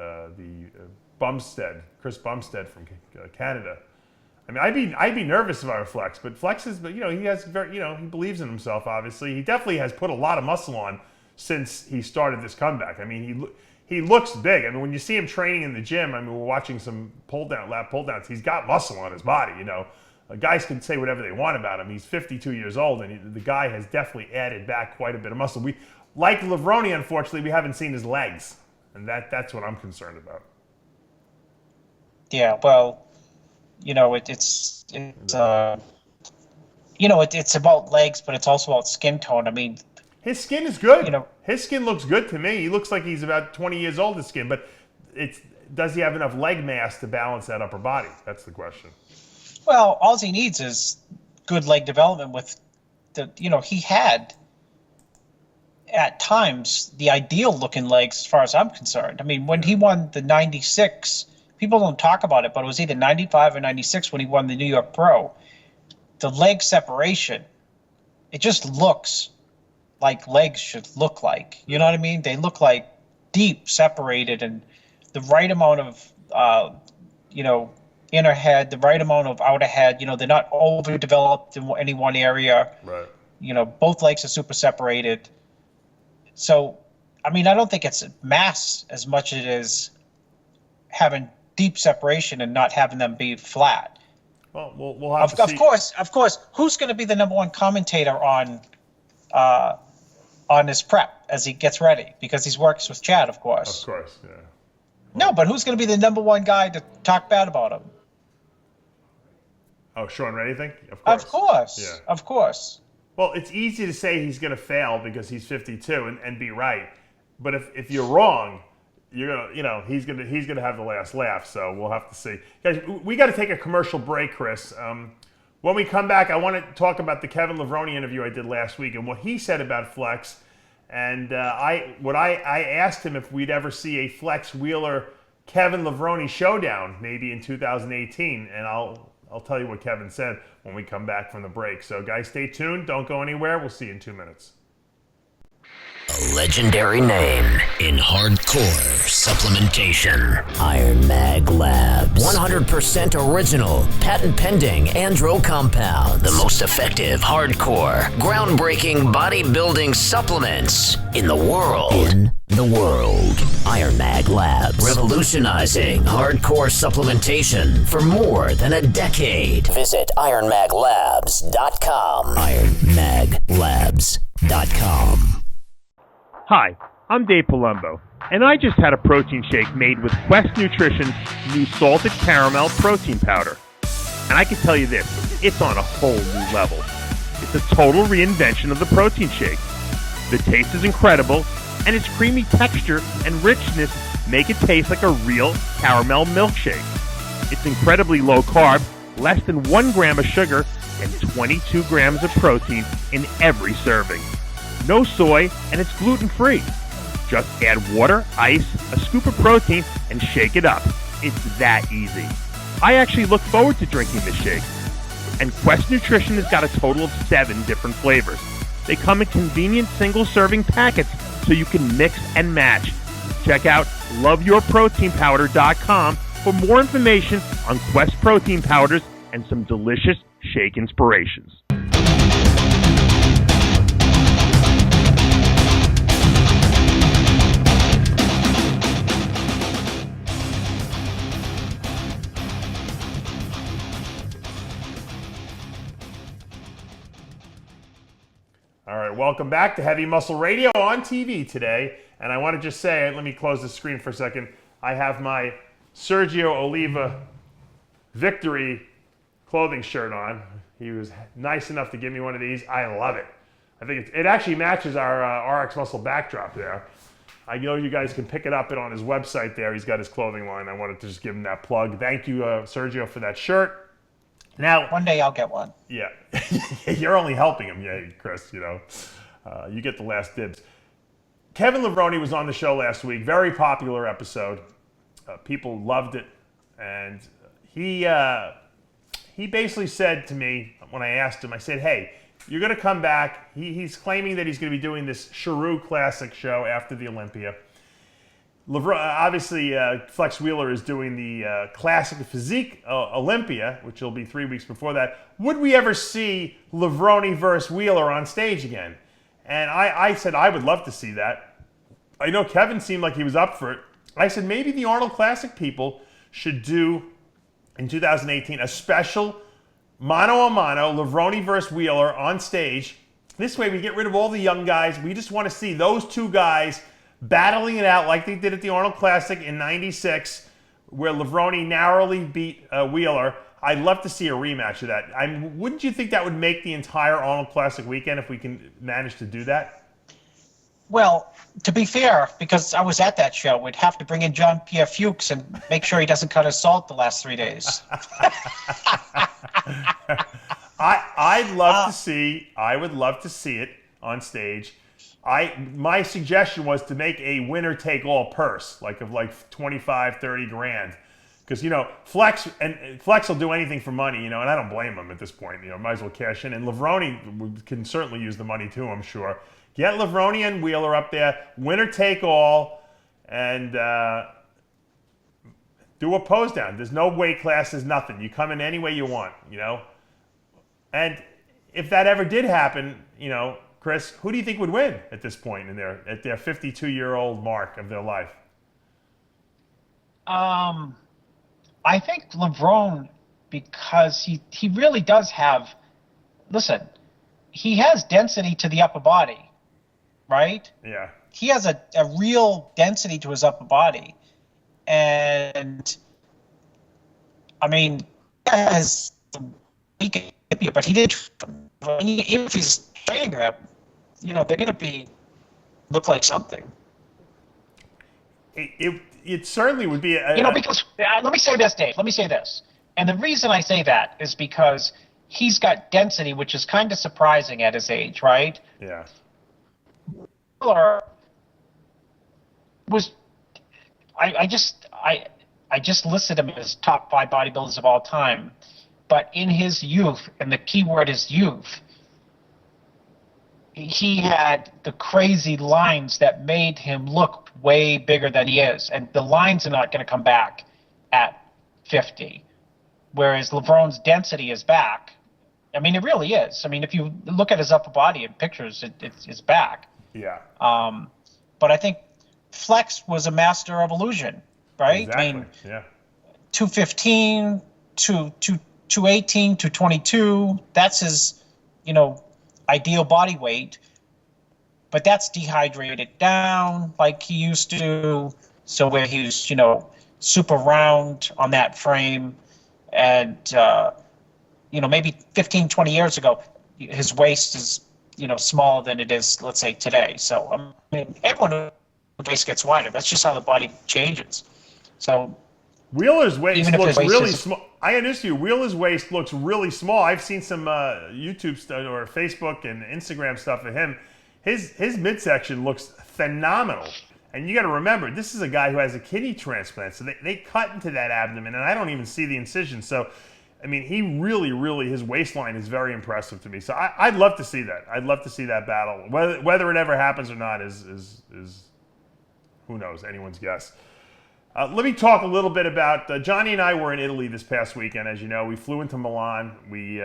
Chris Bumstead from Canada. I mean, I'd be nervous if I were Flex, but Flex is, he has he believes in himself. Obviously, he definitely has put a lot of muscle on since he started this comeback. I mean, he looks big. I mean, when you see him training in the gym, we're watching some lap pull downs. He's got muscle on his body. Guys can say whatever they want about him. He's 52 years old, and the guy has definitely added back quite a bit of muscle. Like Levrone, unfortunately, we haven't seen his legs, and that's what I'm concerned about. Yeah, well, it's about legs, but it's also about skin tone. I mean, his skin is good. His skin looks good to me. He looks like he's about 20 years old, his skin, but does he have enough leg mass to balance that upper body? That's the question. Well, all he needs is good leg development with he had at times the ideal looking legs as far as I'm concerned. I mean, when he won the 96, people don't talk about it, but it was either 95 or 96 when he won the New York Pro. The leg separation, it just looks like legs should look like. You know what I mean? They look like deep separated and the right amount of, inner head, the right amount of outer head. They're not overdeveloped in any one area. Right. Both legs are super separated. So, I mean, I don't think it's mass as much as it is having deep separation and not having them be flat. Well, we'll have to see. Of course. Who's going to be the number one commentator on his prep as he gets ready? Because he's works with Chad, of course. Of course, yeah. No, but who's going to be the number one guy to talk bad about him? Oh, Sean Reddy, think? Of course. Yeah. Of course. Well, it's easy to say he's going to fail because he's 52 and be right. But if you're wrong, you're gonna, he's gonna have the last laugh. So we'll have to see. Guys, we got to take a commercial break, Chris. When we come back, I want to talk about the Kevin Levrone interview I did last week and what he said about Flex. And I asked him if we'd ever see a Flex Wheeler Kevin Levrone showdown, maybe in 2018, and I'll tell you what Kevin said when we come back from the break. So guys, stay tuned. Don't go anywhere. We'll see you in 2 minutes. A legendary name in hardcore supplementation. Iron Mag Labs. 100% original, patent pending andro compounds. The most effective hardcore, groundbreaking bodybuilding supplements in the world. Iron Mag Labs. Revolutionizing hardcore supplementation for more than a decade. Visit ironmaglabs.com. ironmaglabs.com. Hi, I'm Dave Palumbo, and I just had a protein shake made with Quest Nutrition's new salted caramel protein powder. And I can tell you this, it's on a whole new level. It's a total reinvention of the protein shake. The taste is incredible, and its creamy texture and richness make it taste like a real caramel milkshake. It's incredibly low carb, less than 1 gram of sugar, and 22 grams of protein in every serving. No soy, and it's gluten-free. Just add water, ice, a scoop of protein, and shake it up. It's that easy. I actually look forward to drinking this shake. And Quest Nutrition has got a total of 7 different flavors. They come in convenient single-serving packets so you can mix and match. Check out loveyourproteinpowder.com for more information on Quest protein powders and some delicious shake inspirations. All right, welcome back to Heavy Muscle Radio on TV today. And I want to just say, let me close the screen for a second. I have my Sergio Oliva Victory clothing shirt on. He was nice enough to give me one of these. I love it. I think it actually matches our RxMuscle backdrop there. I know you guys can pick it up on his website there. He's got his clothing line. I wanted to just give him that plug. Thank you, Sergio, for that shirt. Now, one day I'll get one. Yeah. You're only helping him, Chris, you get the last dibs. Kevin Levrone was on the show last week. Very popular episode. People loved it. And he basically said to me, when I asked him, I said, hey, you're going to come back. He's claiming that he's going to be doing this Cheru Classic show after the Olympia. Obviously, Flex Wheeler is doing the Classic Physique Olympia, which will be 3 weeks before that. Would we ever see Levrone versus Wheeler on stage again? And I said I would love to see that. I know Kevin seemed like he was up for it. I said maybe the Arnold Classic people should do, in 2018, a special mano-a-mano, Levrone versus Wheeler on stage. This way we get rid of all the young guys. We just want to see those two guys battling it out like they did at the Arnold Classic in '96, where Levrone narrowly beat Wheeler. I'd love to see a rematch of that. Wouldn't you think that would make the entire Arnold Classic weekend if we can manage to do that? Well, to be fair, because I was at that show, we'd have to bring in John Pierre Fuchs and make sure he doesn't cut his salt the last 3 days. I would love to see it on stage. My suggestion was to make a winner-take-all purse, like 25, 30 grand. Because, Flex will do anything for money, and I don't blame him at this point. Might as well cash in. And Levrone can certainly use the money too, I'm sure. Get Levrone and Wheeler up there, winner take all, and do a pose down. There's no weight classes, nothing. You come in any way you want, And if that ever did happen, Chris, who do you think would win at this point at their 52-year-old mark of their life? I think Levrone, because he really does have, listen, he has density to the upper body, right? Yeah. He has a real density to his upper body. And, he has but he did, even if he's training them, they're going to look like something. It certainly would be because let me say this, Dave. Let me say this. And the reason I say that is because he's got density, which is kind of surprising at his age, right? Yeah. I just listed him as top 5 bodybuilders of all time. But in his youth, and the key word is youth, he had the crazy lines that made him look way bigger than he is. And the lines are not going to come back at 50. Whereas Levrone's density is back. It really is. If you look at his upper body in pictures, it's back. Yeah. But I think Flex was a master of illusion, right? Exactly. Yeah. 215, 218, 222, that's his, ideal body weight. But that's dehydrated down like he used to. So where he was, super round on that frame. And, maybe 15, 20 years ago, his waist is, smaller than it is, let's say, today. So, everyone's waist gets wider. That's just how the body changes. So Wheeler's waist looks really small. I understand you. Wheeler's waist looks really small. I've seen some YouTube stuff or Facebook and Instagram stuff of him. His midsection looks phenomenal. And you got to remember, this is a guy who has a kidney transplant, so they cut into that abdomen, and I don't even see the incision. So, he really, his waistline is very impressive to me. So I'd love to see that. I'd love to see that battle. Whether it ever happens or not is who knows, anyone's guess. Let me talk a little bit about Johnny and I were in Italy this past weekend. As you know, we flew into Milan. We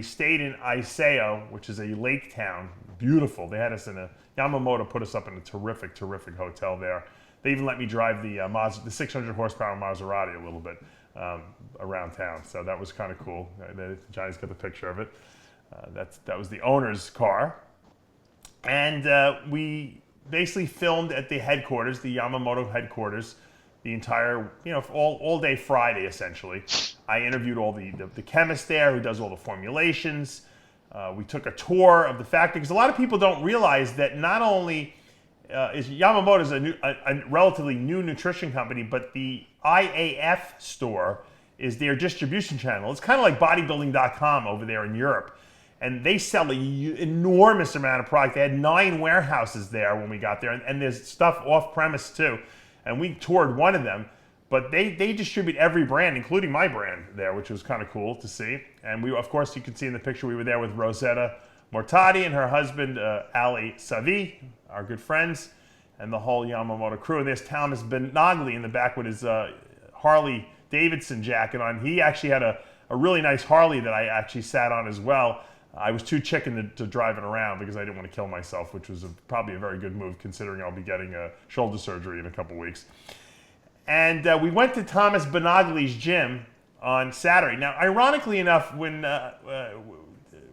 stayed in Iseo, which is a lake town. Beautiful. They had us in Yamamoto put us up in a terrific hotel there. They even let me drive the 600 horsepower Maserati a little bit around town. So that was kind of cool. Johnny's got the picture of it. That was the owner's car. And we basically filmed at the headquarters, the Yamamoto headquarters, the entire, all day Friday, essentially. I interviewed all the chemist there who does all the formulations. We took a tour of the factory, because a lot of people don't realize that not only is Yamamoto's a relatively new nutrition company, but the IAF store is their distribution channel. It's kind of like bodybuilding.com over there in Europe. And they sell an enormous amount of product. They had 9 warehouses there when we got there. And there's stuff off-premise too. And we toured one of them. But they distribute every brand, including my brand there, which was kind of cool to see. And we, of course, you can see in the picture, we were there with Rosetta Mortati and her husband, Ali Savi, our good friends, and the whole Yamamoto crew. And there's Thomas Benogli in the back with his Harley Davidson jacket on. He actually had a really nice Harley that I actually sat on as well. I was too chicken to drive it around because I didn't want to kill myself, which was probably a very good move considering I'll be getting a shoulder surgery in a couple weeks. And we went to Thomas Benogli's gym on Saturday. Now, ironically enough, when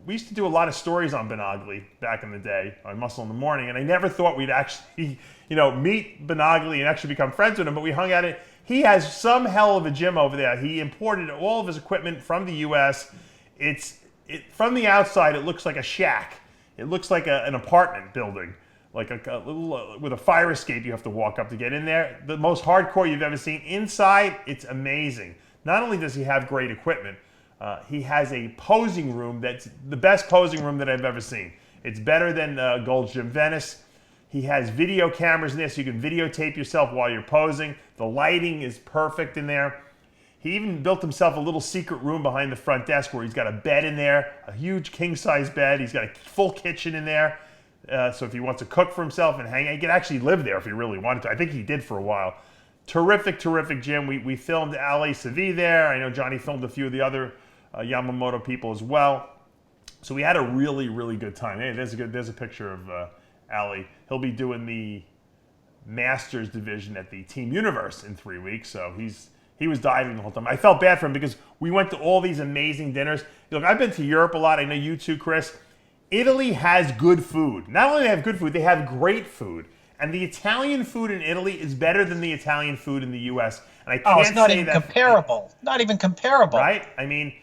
we used to do a lot of stories on Benogli back in the day on Muscle in the Morning, and I never thought we'd actually, meet Benogli and actually become friends with him, but we hung out. He has some hell of a gym over there. He imported all of his equipment from the U.S. From the outside, it looks like a shack. It looks like an apartment building, like a little with a fire escape you have to walk up to get in there. The most hardcore you've ever seen. Inside, it's amazing. Not only does he have great equipment, he has a posing room that's the best posing room that I've ever seen. It's better than Gold's Gym Venice. He has video cameras in there so you can videotape yourself while you're posing. The lighting is perfect in there. He even built himself a little secret room behind the front desk where he's got a bed in there, a huge king-size bed. He's got a full kitchen in there. So if he wants to cook for himself and hang out, he could actually live there if he really wanted to. I think he did for a while. Terrific, terrific gym. We filmed Ali Savi there. I know Johnny filmed a few of the other Yamamoto people as well. So we had a really, really good time. Hey, there's a picture of Ali. He'll be doing the Masters division at the Team Universe in 3 weeks. So he was diving the whole time. I felt bad for him because we went to all these amazing dinners. Look, I've been to Europe a lot. I know you too, Chris. Italy has good food. Not only do they have good food, they have great food. And the Italian food in Italy is better than the Italian food in the U.S. And I can't it's not say even that, comparable. Not even comparable. Right? I mean,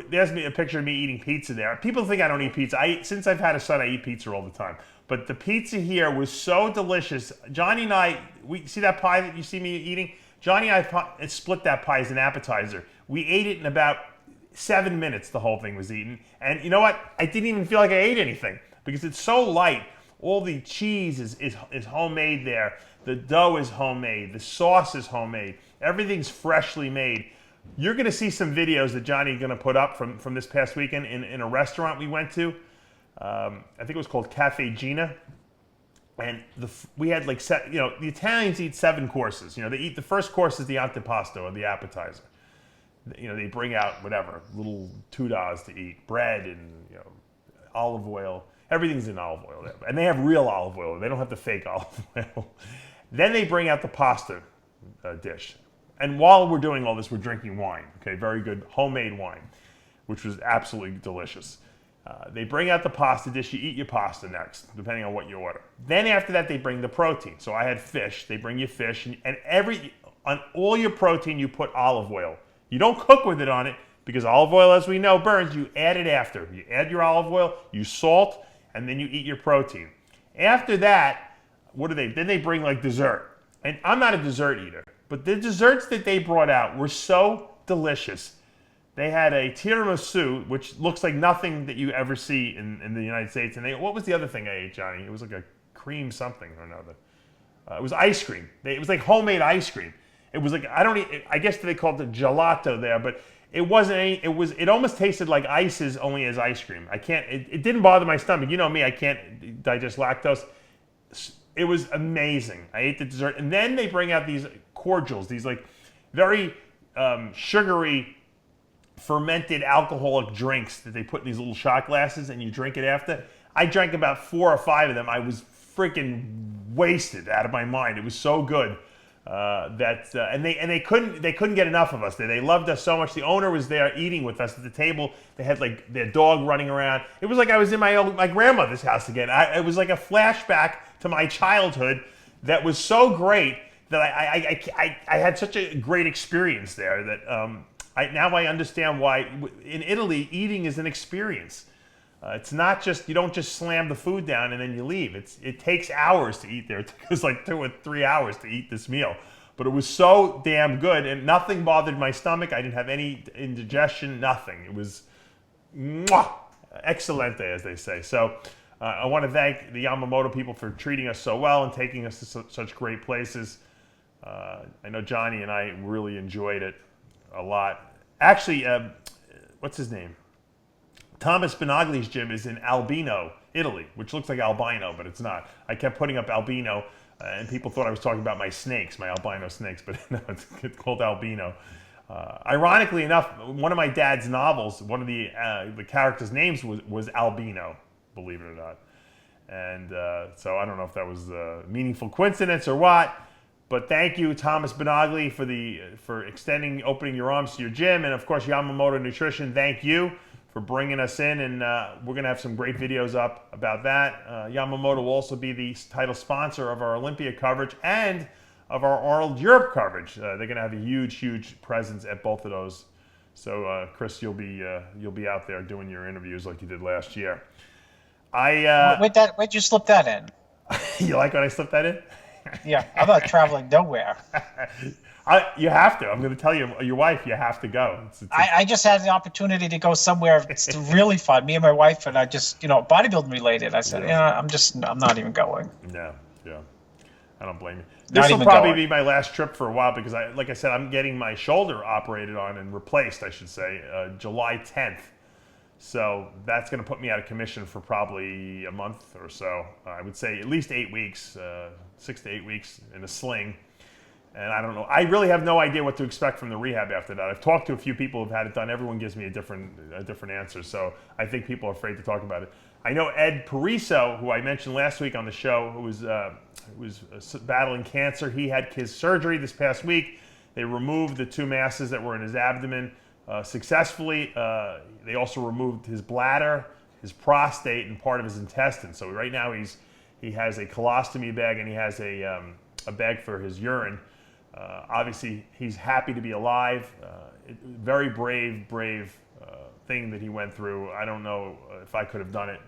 there's a picture of me eating pizza there. People think I don't eat pizza. Since I've had a son, I eat pizza all the time. But the pizza here was so delicious. Johnny and I, we see that pie that you see me eating? Johnny and I split that pie as an appetizer. We ate it in about 7 minutes, the whole thing was eaten. And you know what? I didn't even feel like I ate anything because it's so light. All the cheese is homemade there. The dough is homemade. The sauce is homemade. Everything's freshly made. You're going to see some videos that Johnny's going to put up from this past weekend in a restaurant we went to. I think it was called Cafe Gina. And we had the Italians eat 7 courses. They eat the first course is the antipasto or the appetizer. They bring out whatever, little $2 to eat, bread and olive oil. Everything's in olive oil there. And they have real olive oil. They don't have the fake olive oil. Then they bring out the pasta dish. And while we're doing all this, we're drinking wine. Okay, very good homemade wine, which was absolutely delicious. They bring out the pasta dish. You eat your pasta next, depending on what you order. Then after that, they bring the protein. So I had fish. They bring you fish. And on all your protein, you put olive oil. You don't cook with it on it because olive oil, as we know, burns. You add it after. You add your olive oil, you salt, and then you eat your protein. After that, then they bring dessert. And I'm not a dessert eater, but the desserts that they brought out were so delicious. They had a tiramisu, which looks like nothing that you ever see in the United States. And what was the other thing I ate, Johnny? It was like a cream something or another. It was ice cream. It was like homemade ice cream. It was like, I guess they called it gelato there, but it wasn't any, it almost tasted like ices only as ice cream. It didn't bother my stomach. You know me, I can't digest lactose. It was amazing. I ate the dessert. And then they bring out these cordials, these very sugary, fermented alcoholic drinks that they put in these little shot glasses and you drink it after. I drank about 4 or 5 of them. I was freaking wasted out of my mind. It was so good. And they couldn't get enough of us. They loved us so much. The owner was there eating with us at the table. They had like their dog running around. It was like I was in my grandmother's house again. It was like a flashback to my childhood that was so great that I had such a great experience there that now I understand why in Italy eating is an experience. It's not just, you don't just slam the food down and then you leave. It takes hours to eat there. It took us like 2 or 3 hours to eat this meal. But it was so damn good and nothing bothered my stomach. I didn't have any indigestion, nothing. It was mwah, excelente, as they say. So I want to thank the Yamamoto people for treating us so well and taking us to such great places. I know Johnny and I really enjoyed it a lot. Actually, what's his name? Thomas Benagli's gym is in Albino, Italy, which looks like albino, but it's not. I kept putting up albino, and people thought I was talking about my snakes, my albino snakes, but no, it's called albino. Ironically enough, one of my dad's novels, one of the characters' names was Albino, believe it or not. And so I don't know if that was a meaningful coincidence or what, but thank you, Thomas Benagli, for opening your arms to your gym, and of course Yamamoto Nutrition, thank you for bringing us in, and we're going to have some great videos up about that. Yamamoto will also be the title sponsor of our Olympia coverage and of our Arnold Europe coverage. They're going to have a huge presence at both of those. So, Chris, you'll be out there doing your interviews like you did last year. Where'd you slip that in? You like when I slipped that in? Yeah, I'm not traveling nowhere. You have to. I'm going to tell your wife, you have to go. I just had the opportunity to go somewhere. It's really fun. Me and my wife, and I just, bodybuilding related. I said, I'm not even going. Yeah. I don't blame you. This will probably be my last trip for a while because, like I said, I'm getting my shoulder operated on and replaced, I should say, July 10th. So that's going to put me out of commission for probably a month or so. I would say at least 8 weeks, 6 to 8 weeks in a sling. And I don't know. I really have no idea what to expect from the rehab after that. I've talked to a few people who've had it done. Everyone gives me a different answer. So I think people are afraid to talk about it. I know Ed Pariso, who I mentioned last week on the show, who was battling cancer. He had his surgery this past week. They removed the 2 masses that were in his abdomen successfully. They also removed his bladder, his prostate, and part of his intestine. So right now he has a colostomy bag and he has a bag for his urine. Obviously, he's happy to be alive. Very brave thing that he went through. I don't know if I could have done it.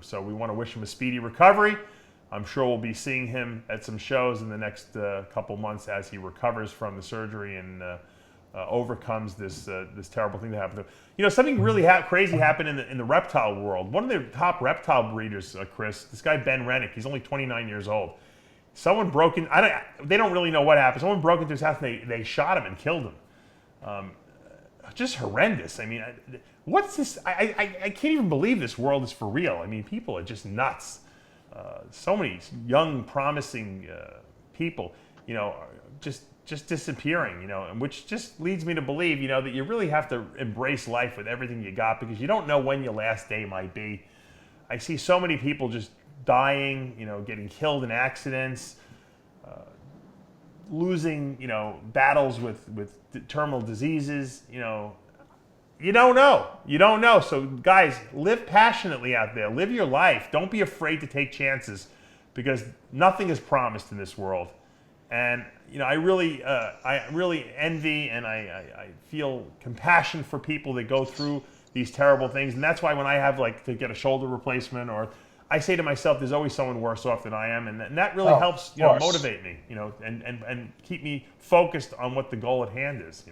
So we want to wish him a speedy recovery. I'm sure we'll be seeing him at some shows in the next couple months as he recovers from the surgery and overcomes this terrible thing that happened to him. Something really crazy happened in the reptile world. One of the top reptile breeders, Chris, this guy Ben Rennick, he's only 29 years old. Someone broke in. They don't really know what happened. Someone broke into his house and they shot him and killed him. Just horrendous. I mean, what's this? I can't even believe this world is for real. I mean, people are just nuts. So many young, promising people, just disappearing. Which just leads me to believe, that you really have to embrace life with everything you got because you don't know when your last day might be. I see so many people just dying, getting killed in accidents, losing, battles with terminal diseases, You don't know. You don't know. So guys, live passionately out there. Live your life. Don't be afraid to take chances because nothing is promised in this world. And, I really envy and I feel compassion for people that go through these terrible things. And that's why when I have to get a shoulder replacement or I say to myself, there's always someone worse off than I am, and that really helps, motivate me, and keep me focused on what the goal at hand is,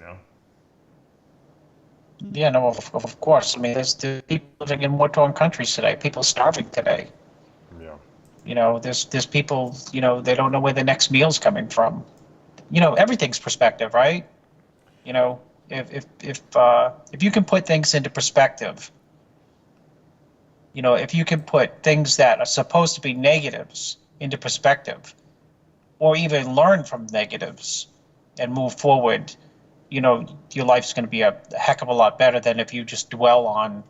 Yeah, no, of course. I mean, there's people living in war-torn countries today. People starving today. Yeah. There's people. They don't know where the next meal's coming from. Everything's perspective, right? If you can put things into perspective. If you can put things that are supposed to be negatives into perspective, or even learn from negatives and move forward, your life's going to be a heck of a lot better than if you just dwell on,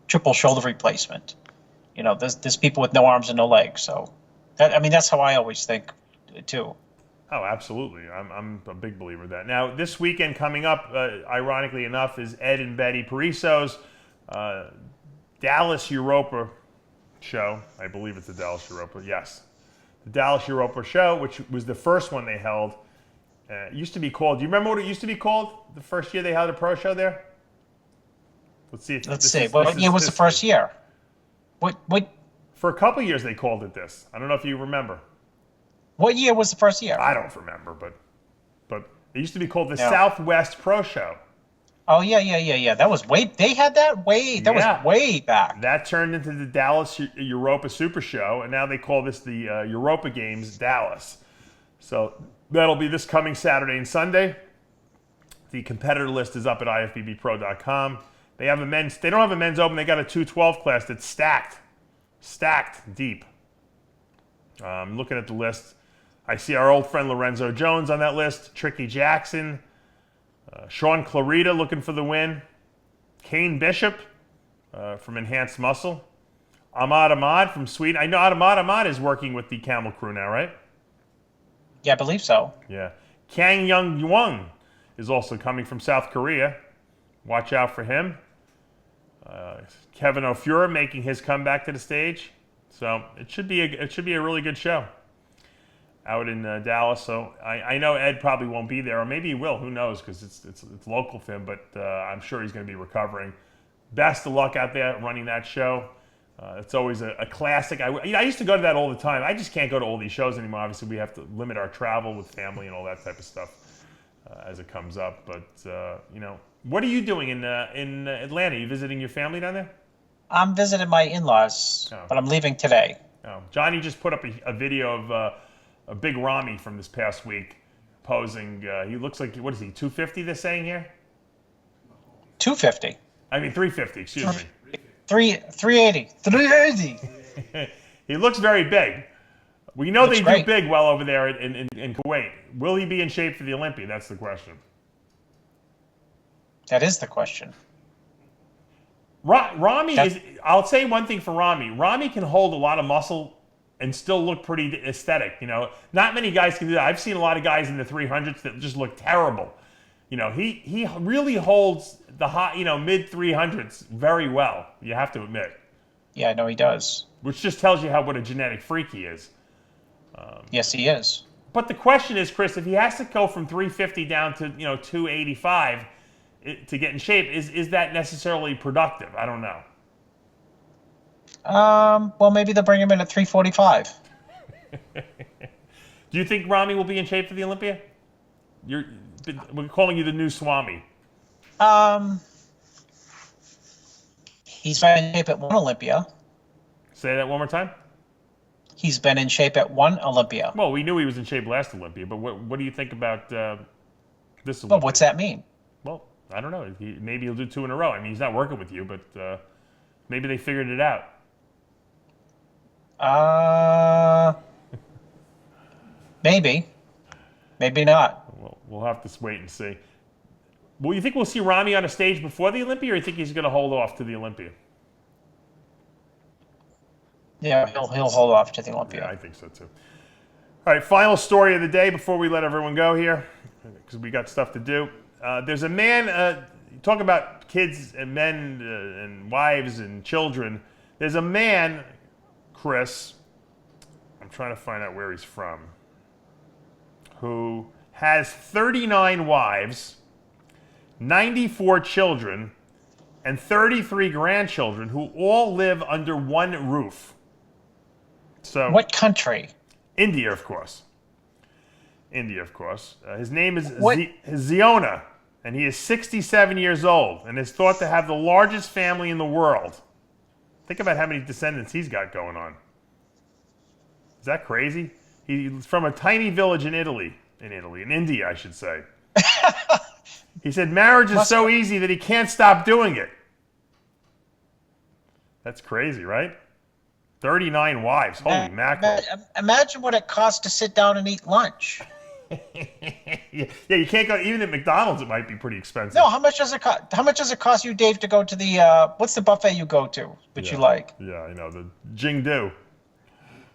triple shoulder replacement. There's people with no arms and no legs. So, that's how I always think too. Oh, absolutely. I'm a big believer of that. Now, this weekend coming up, ironically enough, is Ed and Betty Pariso's Dallas Europa show. I believe it's the Dallas Europa. Yes. The Dallas Europa show, which was the first one they held. It used to be called, do you remember what it used to be called the first year they held a pro show there? Let's see. What year was the first year? What? For a couple years they called it this. I don't know if you remember. What year was the first year? I don't remember, but it used to be called the Southwest Pro Show. Oh yeah. That was They had that way. That was way back. That turned into the Dallas Europa Super Show, and now they call this the Europa Games Dallas. So that'll be this coming Saturday and Sunday. The competitor list is up at ifbbpro.com. They have They don't have a men's open. They got a 212 class that's stacked deep. Looking at the list, I see our old friend Lorenzo Jones on that list. Tricky Jackson. Sean Clarita looking for the win. Kane Bishop from Enhanced Muscle. Ahmad from Sweden. I know Ahmad is working with the Camel Crew now, right? Yeah, I believe so. Yeah. Kang Young Yuang is also coming from South Korea. Watch out for him. Kevin O'Fura making his comeback to the stage. So it should be a really good show out in Dallas. So I know Ed probably won't be there, or maybe he will. Who knows? Because it's local for him, but I'm sure he's going to be recovering. Best of luck out there running that show. It's always a classic. I used to go to that all the time. I just can't go to all these shows anymore. Obviously, we have to limit our travel with family and all that type of stuff as it comes up. But what are you doing in Atlanta? Are you visiting your family down there? I'm visiting my in-laws, but I'm leaving today. Oh. Johnny just put up a video of a big Ramy from this past week posing. He looks like, what is he, 250 they're saying here? 250. I mean 350, excuse me. 380. 380. He looks very big. We know they do big well over there in Kuwait. Will he be in shape for the Olympia? That's the question. That is the question. Ramy is, I'll say one thing for Ramy. Ramy can hold a lot of muscle and still look pretty aesthetic. Not many guys can do that. I've seen a lot of guys in the 300s that just look terrible. He really holds the hot, mid 300s very well. You have to admit. Yeah, no, he does. Which just tells you what a genetic freak he is. Yes, he is. But the question is, Chris, if he has to go from 350 down to 285 to get in shape, is that necessarily productive? I don't know. Well, maybe they'll bring him in at 345. Do you think Ramy will be in shape for the Olympia? We're calling you the new Swami. He's been in shape at one Olympia. Say that one more time. He's been in shape at one Olympia. Well, we knew he was in shape last Olympia, but what do you think about this Olympia? Well, what's that mean? Well, I don't know. Maybe he'll do 2 in a row. I mean, he's not working with you, but maybe they figured it out. Maybe. Maybe not. Well, we'll have to wait and see. Well, you think we'll see Ramy on a stage before the Olympia, or you think he's going to hold off to the Olympia? Yeah, he'll hold off to the Olympia. Yeah, I think so too. All right, final story of the day before we let everyone go here, because we got stuff to do. There's a man, talk about kids and men and wives and children. There's a man, Chris, I'm trying to find out where he's from, who has 39 wives, 94 children, and 33 grandchildren who all live under one roof. So, what country? India, of course. His name is Ziona, and he is 67 years old and is thought to have the largest family in the world. Think about how many descendants he's got going on. Is that crazy? He's from a tiny village in India, I should say. He said marriage is so easy that he can't stop doing it. That's crazy, right? 39 wives. Holy mackerel. Imagine what it costs to sit down and eat lunch. Yeah, you can't go, even at McDonald's it might be pretty expensive. No, how much does it cost? How much does it cost you, Dave, to go to the what's the buffet you go to that you like? Yeah, I know, the Jingdu.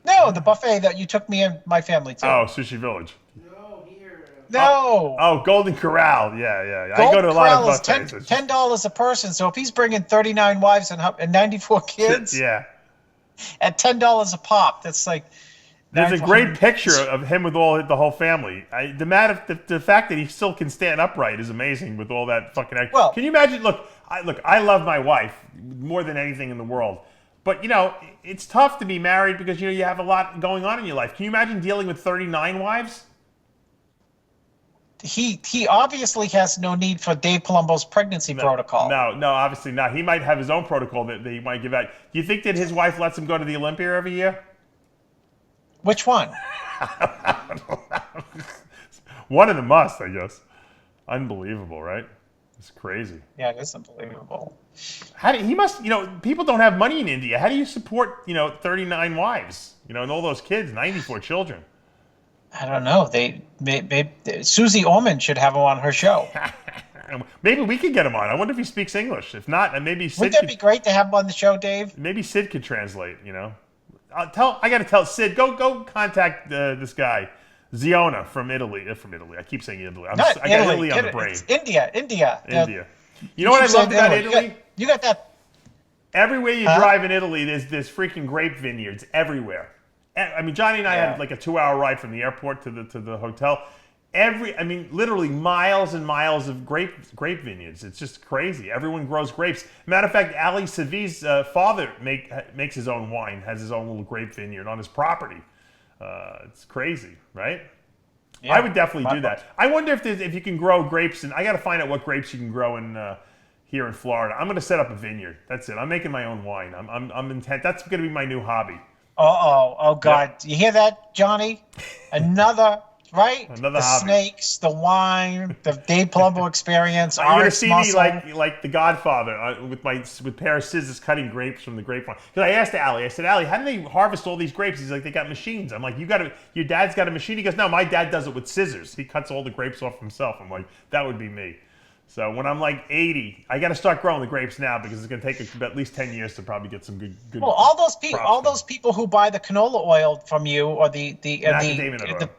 No, the buffet that you took me and my family to. Oh, Sushi Village. No. Oh, Golden Corral. Yeah. I go Golden to a lot of Corral is buffets. $10 a person. So if he's bringing 39 wives and 94 kids, Yeah. at $10 a pop, that's like. There's a great picture of him with the whole family. The fact that he still can stand upright is amazing with all that fucking. Well, can you imagine? Look, I love my wife more than anything in the world. But it's tough to be married because you have a lot going on in your life. Can you imagine dealing with 39 wives? He obviously has no need for Dave Palumbo's pregnancy protocol. No, obviously not. He might have his own protocol that he might give out. Do you think that his wife lets him go to the Olympia every year? Which one? One of them must, I guess. Unbelievable, right? It's crazy. Yeah, it is unbelievable. He must, people don't have money in India. How do you support, 39 wives, and all those kids, 94 children? I don't know. Susie Orman should have him on her show. Maybe we could get him on. I wonder if he speaks English. If not, maybe Sid. Wouldn't that be great to have him on the show, Dave? Maybe Sid could translate. I got to tell Sid. Go contact this guy, Ziona from Italy. I keep saying Italy. I got Italy on the brain. It's India. You know what I love about Italy? You got that. Everywhere you drive in Italy, there's freaking grape vineyards everywhere. I mean, Johnny and I had like a 2-hour ride from the airport to the hotel. Literally miles and miles of grape vineyards. It's just crazy. Everyone grows grapes. Matter of fact, Ali Savi's father makes his own wine, has his own little grape vineyard on his property. It's crazy, right? Yeah, I would definitely do that. I wonder if you can grow grapes, and I got to find out what grapes you can grow in here in Florida. I'm going to set up a vineyard. That's it. I'm making my own wine. I'm intent. That's going to be my new hobby. Oh God! Yep. You hear that, Johnny? Another hobby. Snakes, the wine, the Dave Palumbo experience. You're gonna see me like the Godfather with a pair of scissors cutting grapes from the grapevine. Because I asked Ali, I said, Ali, how do they harvest all these grapes? He's like, they got machines. I'm like, your dad's got a machine? He goes, no, my dad does it with scissors. He cuts all the grapes off himself. I'm like, that would be me. So when I'm like 80, I got to start growing the grapes now because it's going to take at least 10 years to probably get some good. Well, all those people who buy the canola oil from you or the macadamia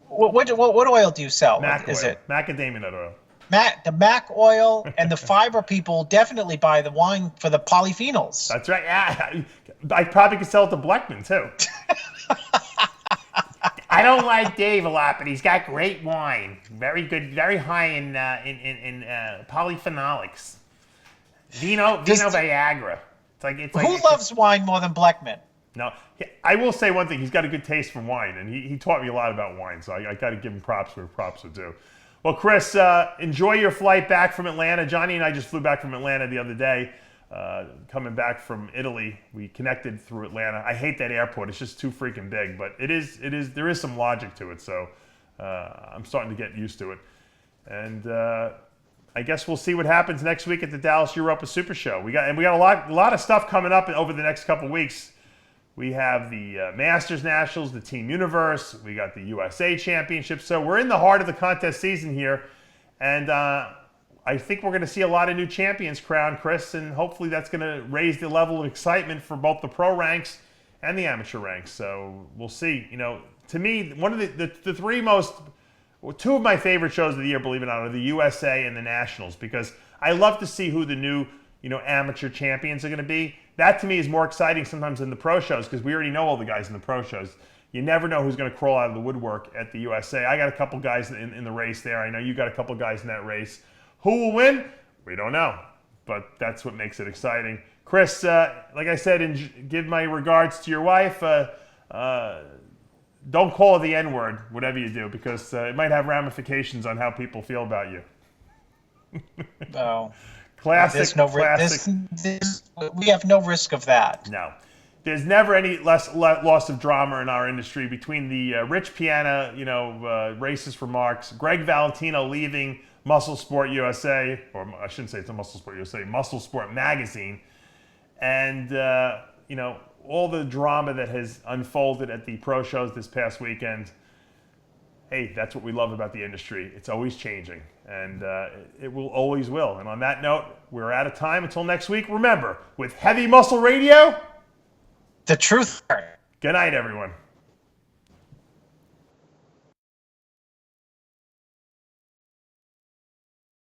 oil. What oil do you sell? Is it macadamia nut oil? The Mac oil and the fiber people definitely buy the wine for the polyphenols. That's right. Yeah, I probably could sell it to Bleckman too. I don't like Dave a lot, but he's got great wine. Very good, very high in polyphenolics. Vino Viagra. Who loves wine more than Bleckman? No, I will say one thing. He's got a good taste for wine, and he taught me a lot about wine, so I got to give him props where props are due. Well, Chris, enjoy your flight back from Atlanta. Johnny and I just flew back from Atlanta the other day. Coming back from Italy, we connected through Atlanta. I hate that airport; it's just too freaking big. But there is some logic to it, so I'm starting to get used to it. And I guess we'll see what happens next week at the Dallas Europa Super Show. We got a lot of stuff coming up over the next couple weeks. We have the Masters Nationals, the Team Universe. We got the USA Championship. So we're in the heart of the contest season here, and I think we're going to see a lot of new champions crowned, Chris, and hopefully that's going to raise the level of excitement for both the pro ranks and the amateur ranks. So we'll see. To me, one of two of my favorite shows of the year, believe it or not, are the USA and the Nationals, because I love to see who the new amateur champions are going to be. That to me is more exciting sometimes than the pro shows, because we already know all the guys in the pro shows. You never know who's going to crawl out of the woodwork at the USA. I got a couple guys in the race there. I know you got a couple guys in that race. Who will win? We don't know, but that's what makes it exciting. Chris, like I said, give my regards to your wife. Don't call her the N-word, whatever you do, because it might have ramifications on how people feel about you. No. Classic. We have no risk of that. No. There's never any loss of drama in our industry between the Rich Piana, racist remarks, Greg Valentino leaving Musclesport USA, or I shouldn't say it's a Musclesport USA, Musclesport magazine, and all the drama that has unfolded at the pro shows this past weekend. Hey, that's what we love about the industry. It's always changing, and it will always will. And on that note, we're out of time. Until next week, remember, with Heavy Muscle Radio, the truth hurts. Good night, everyone.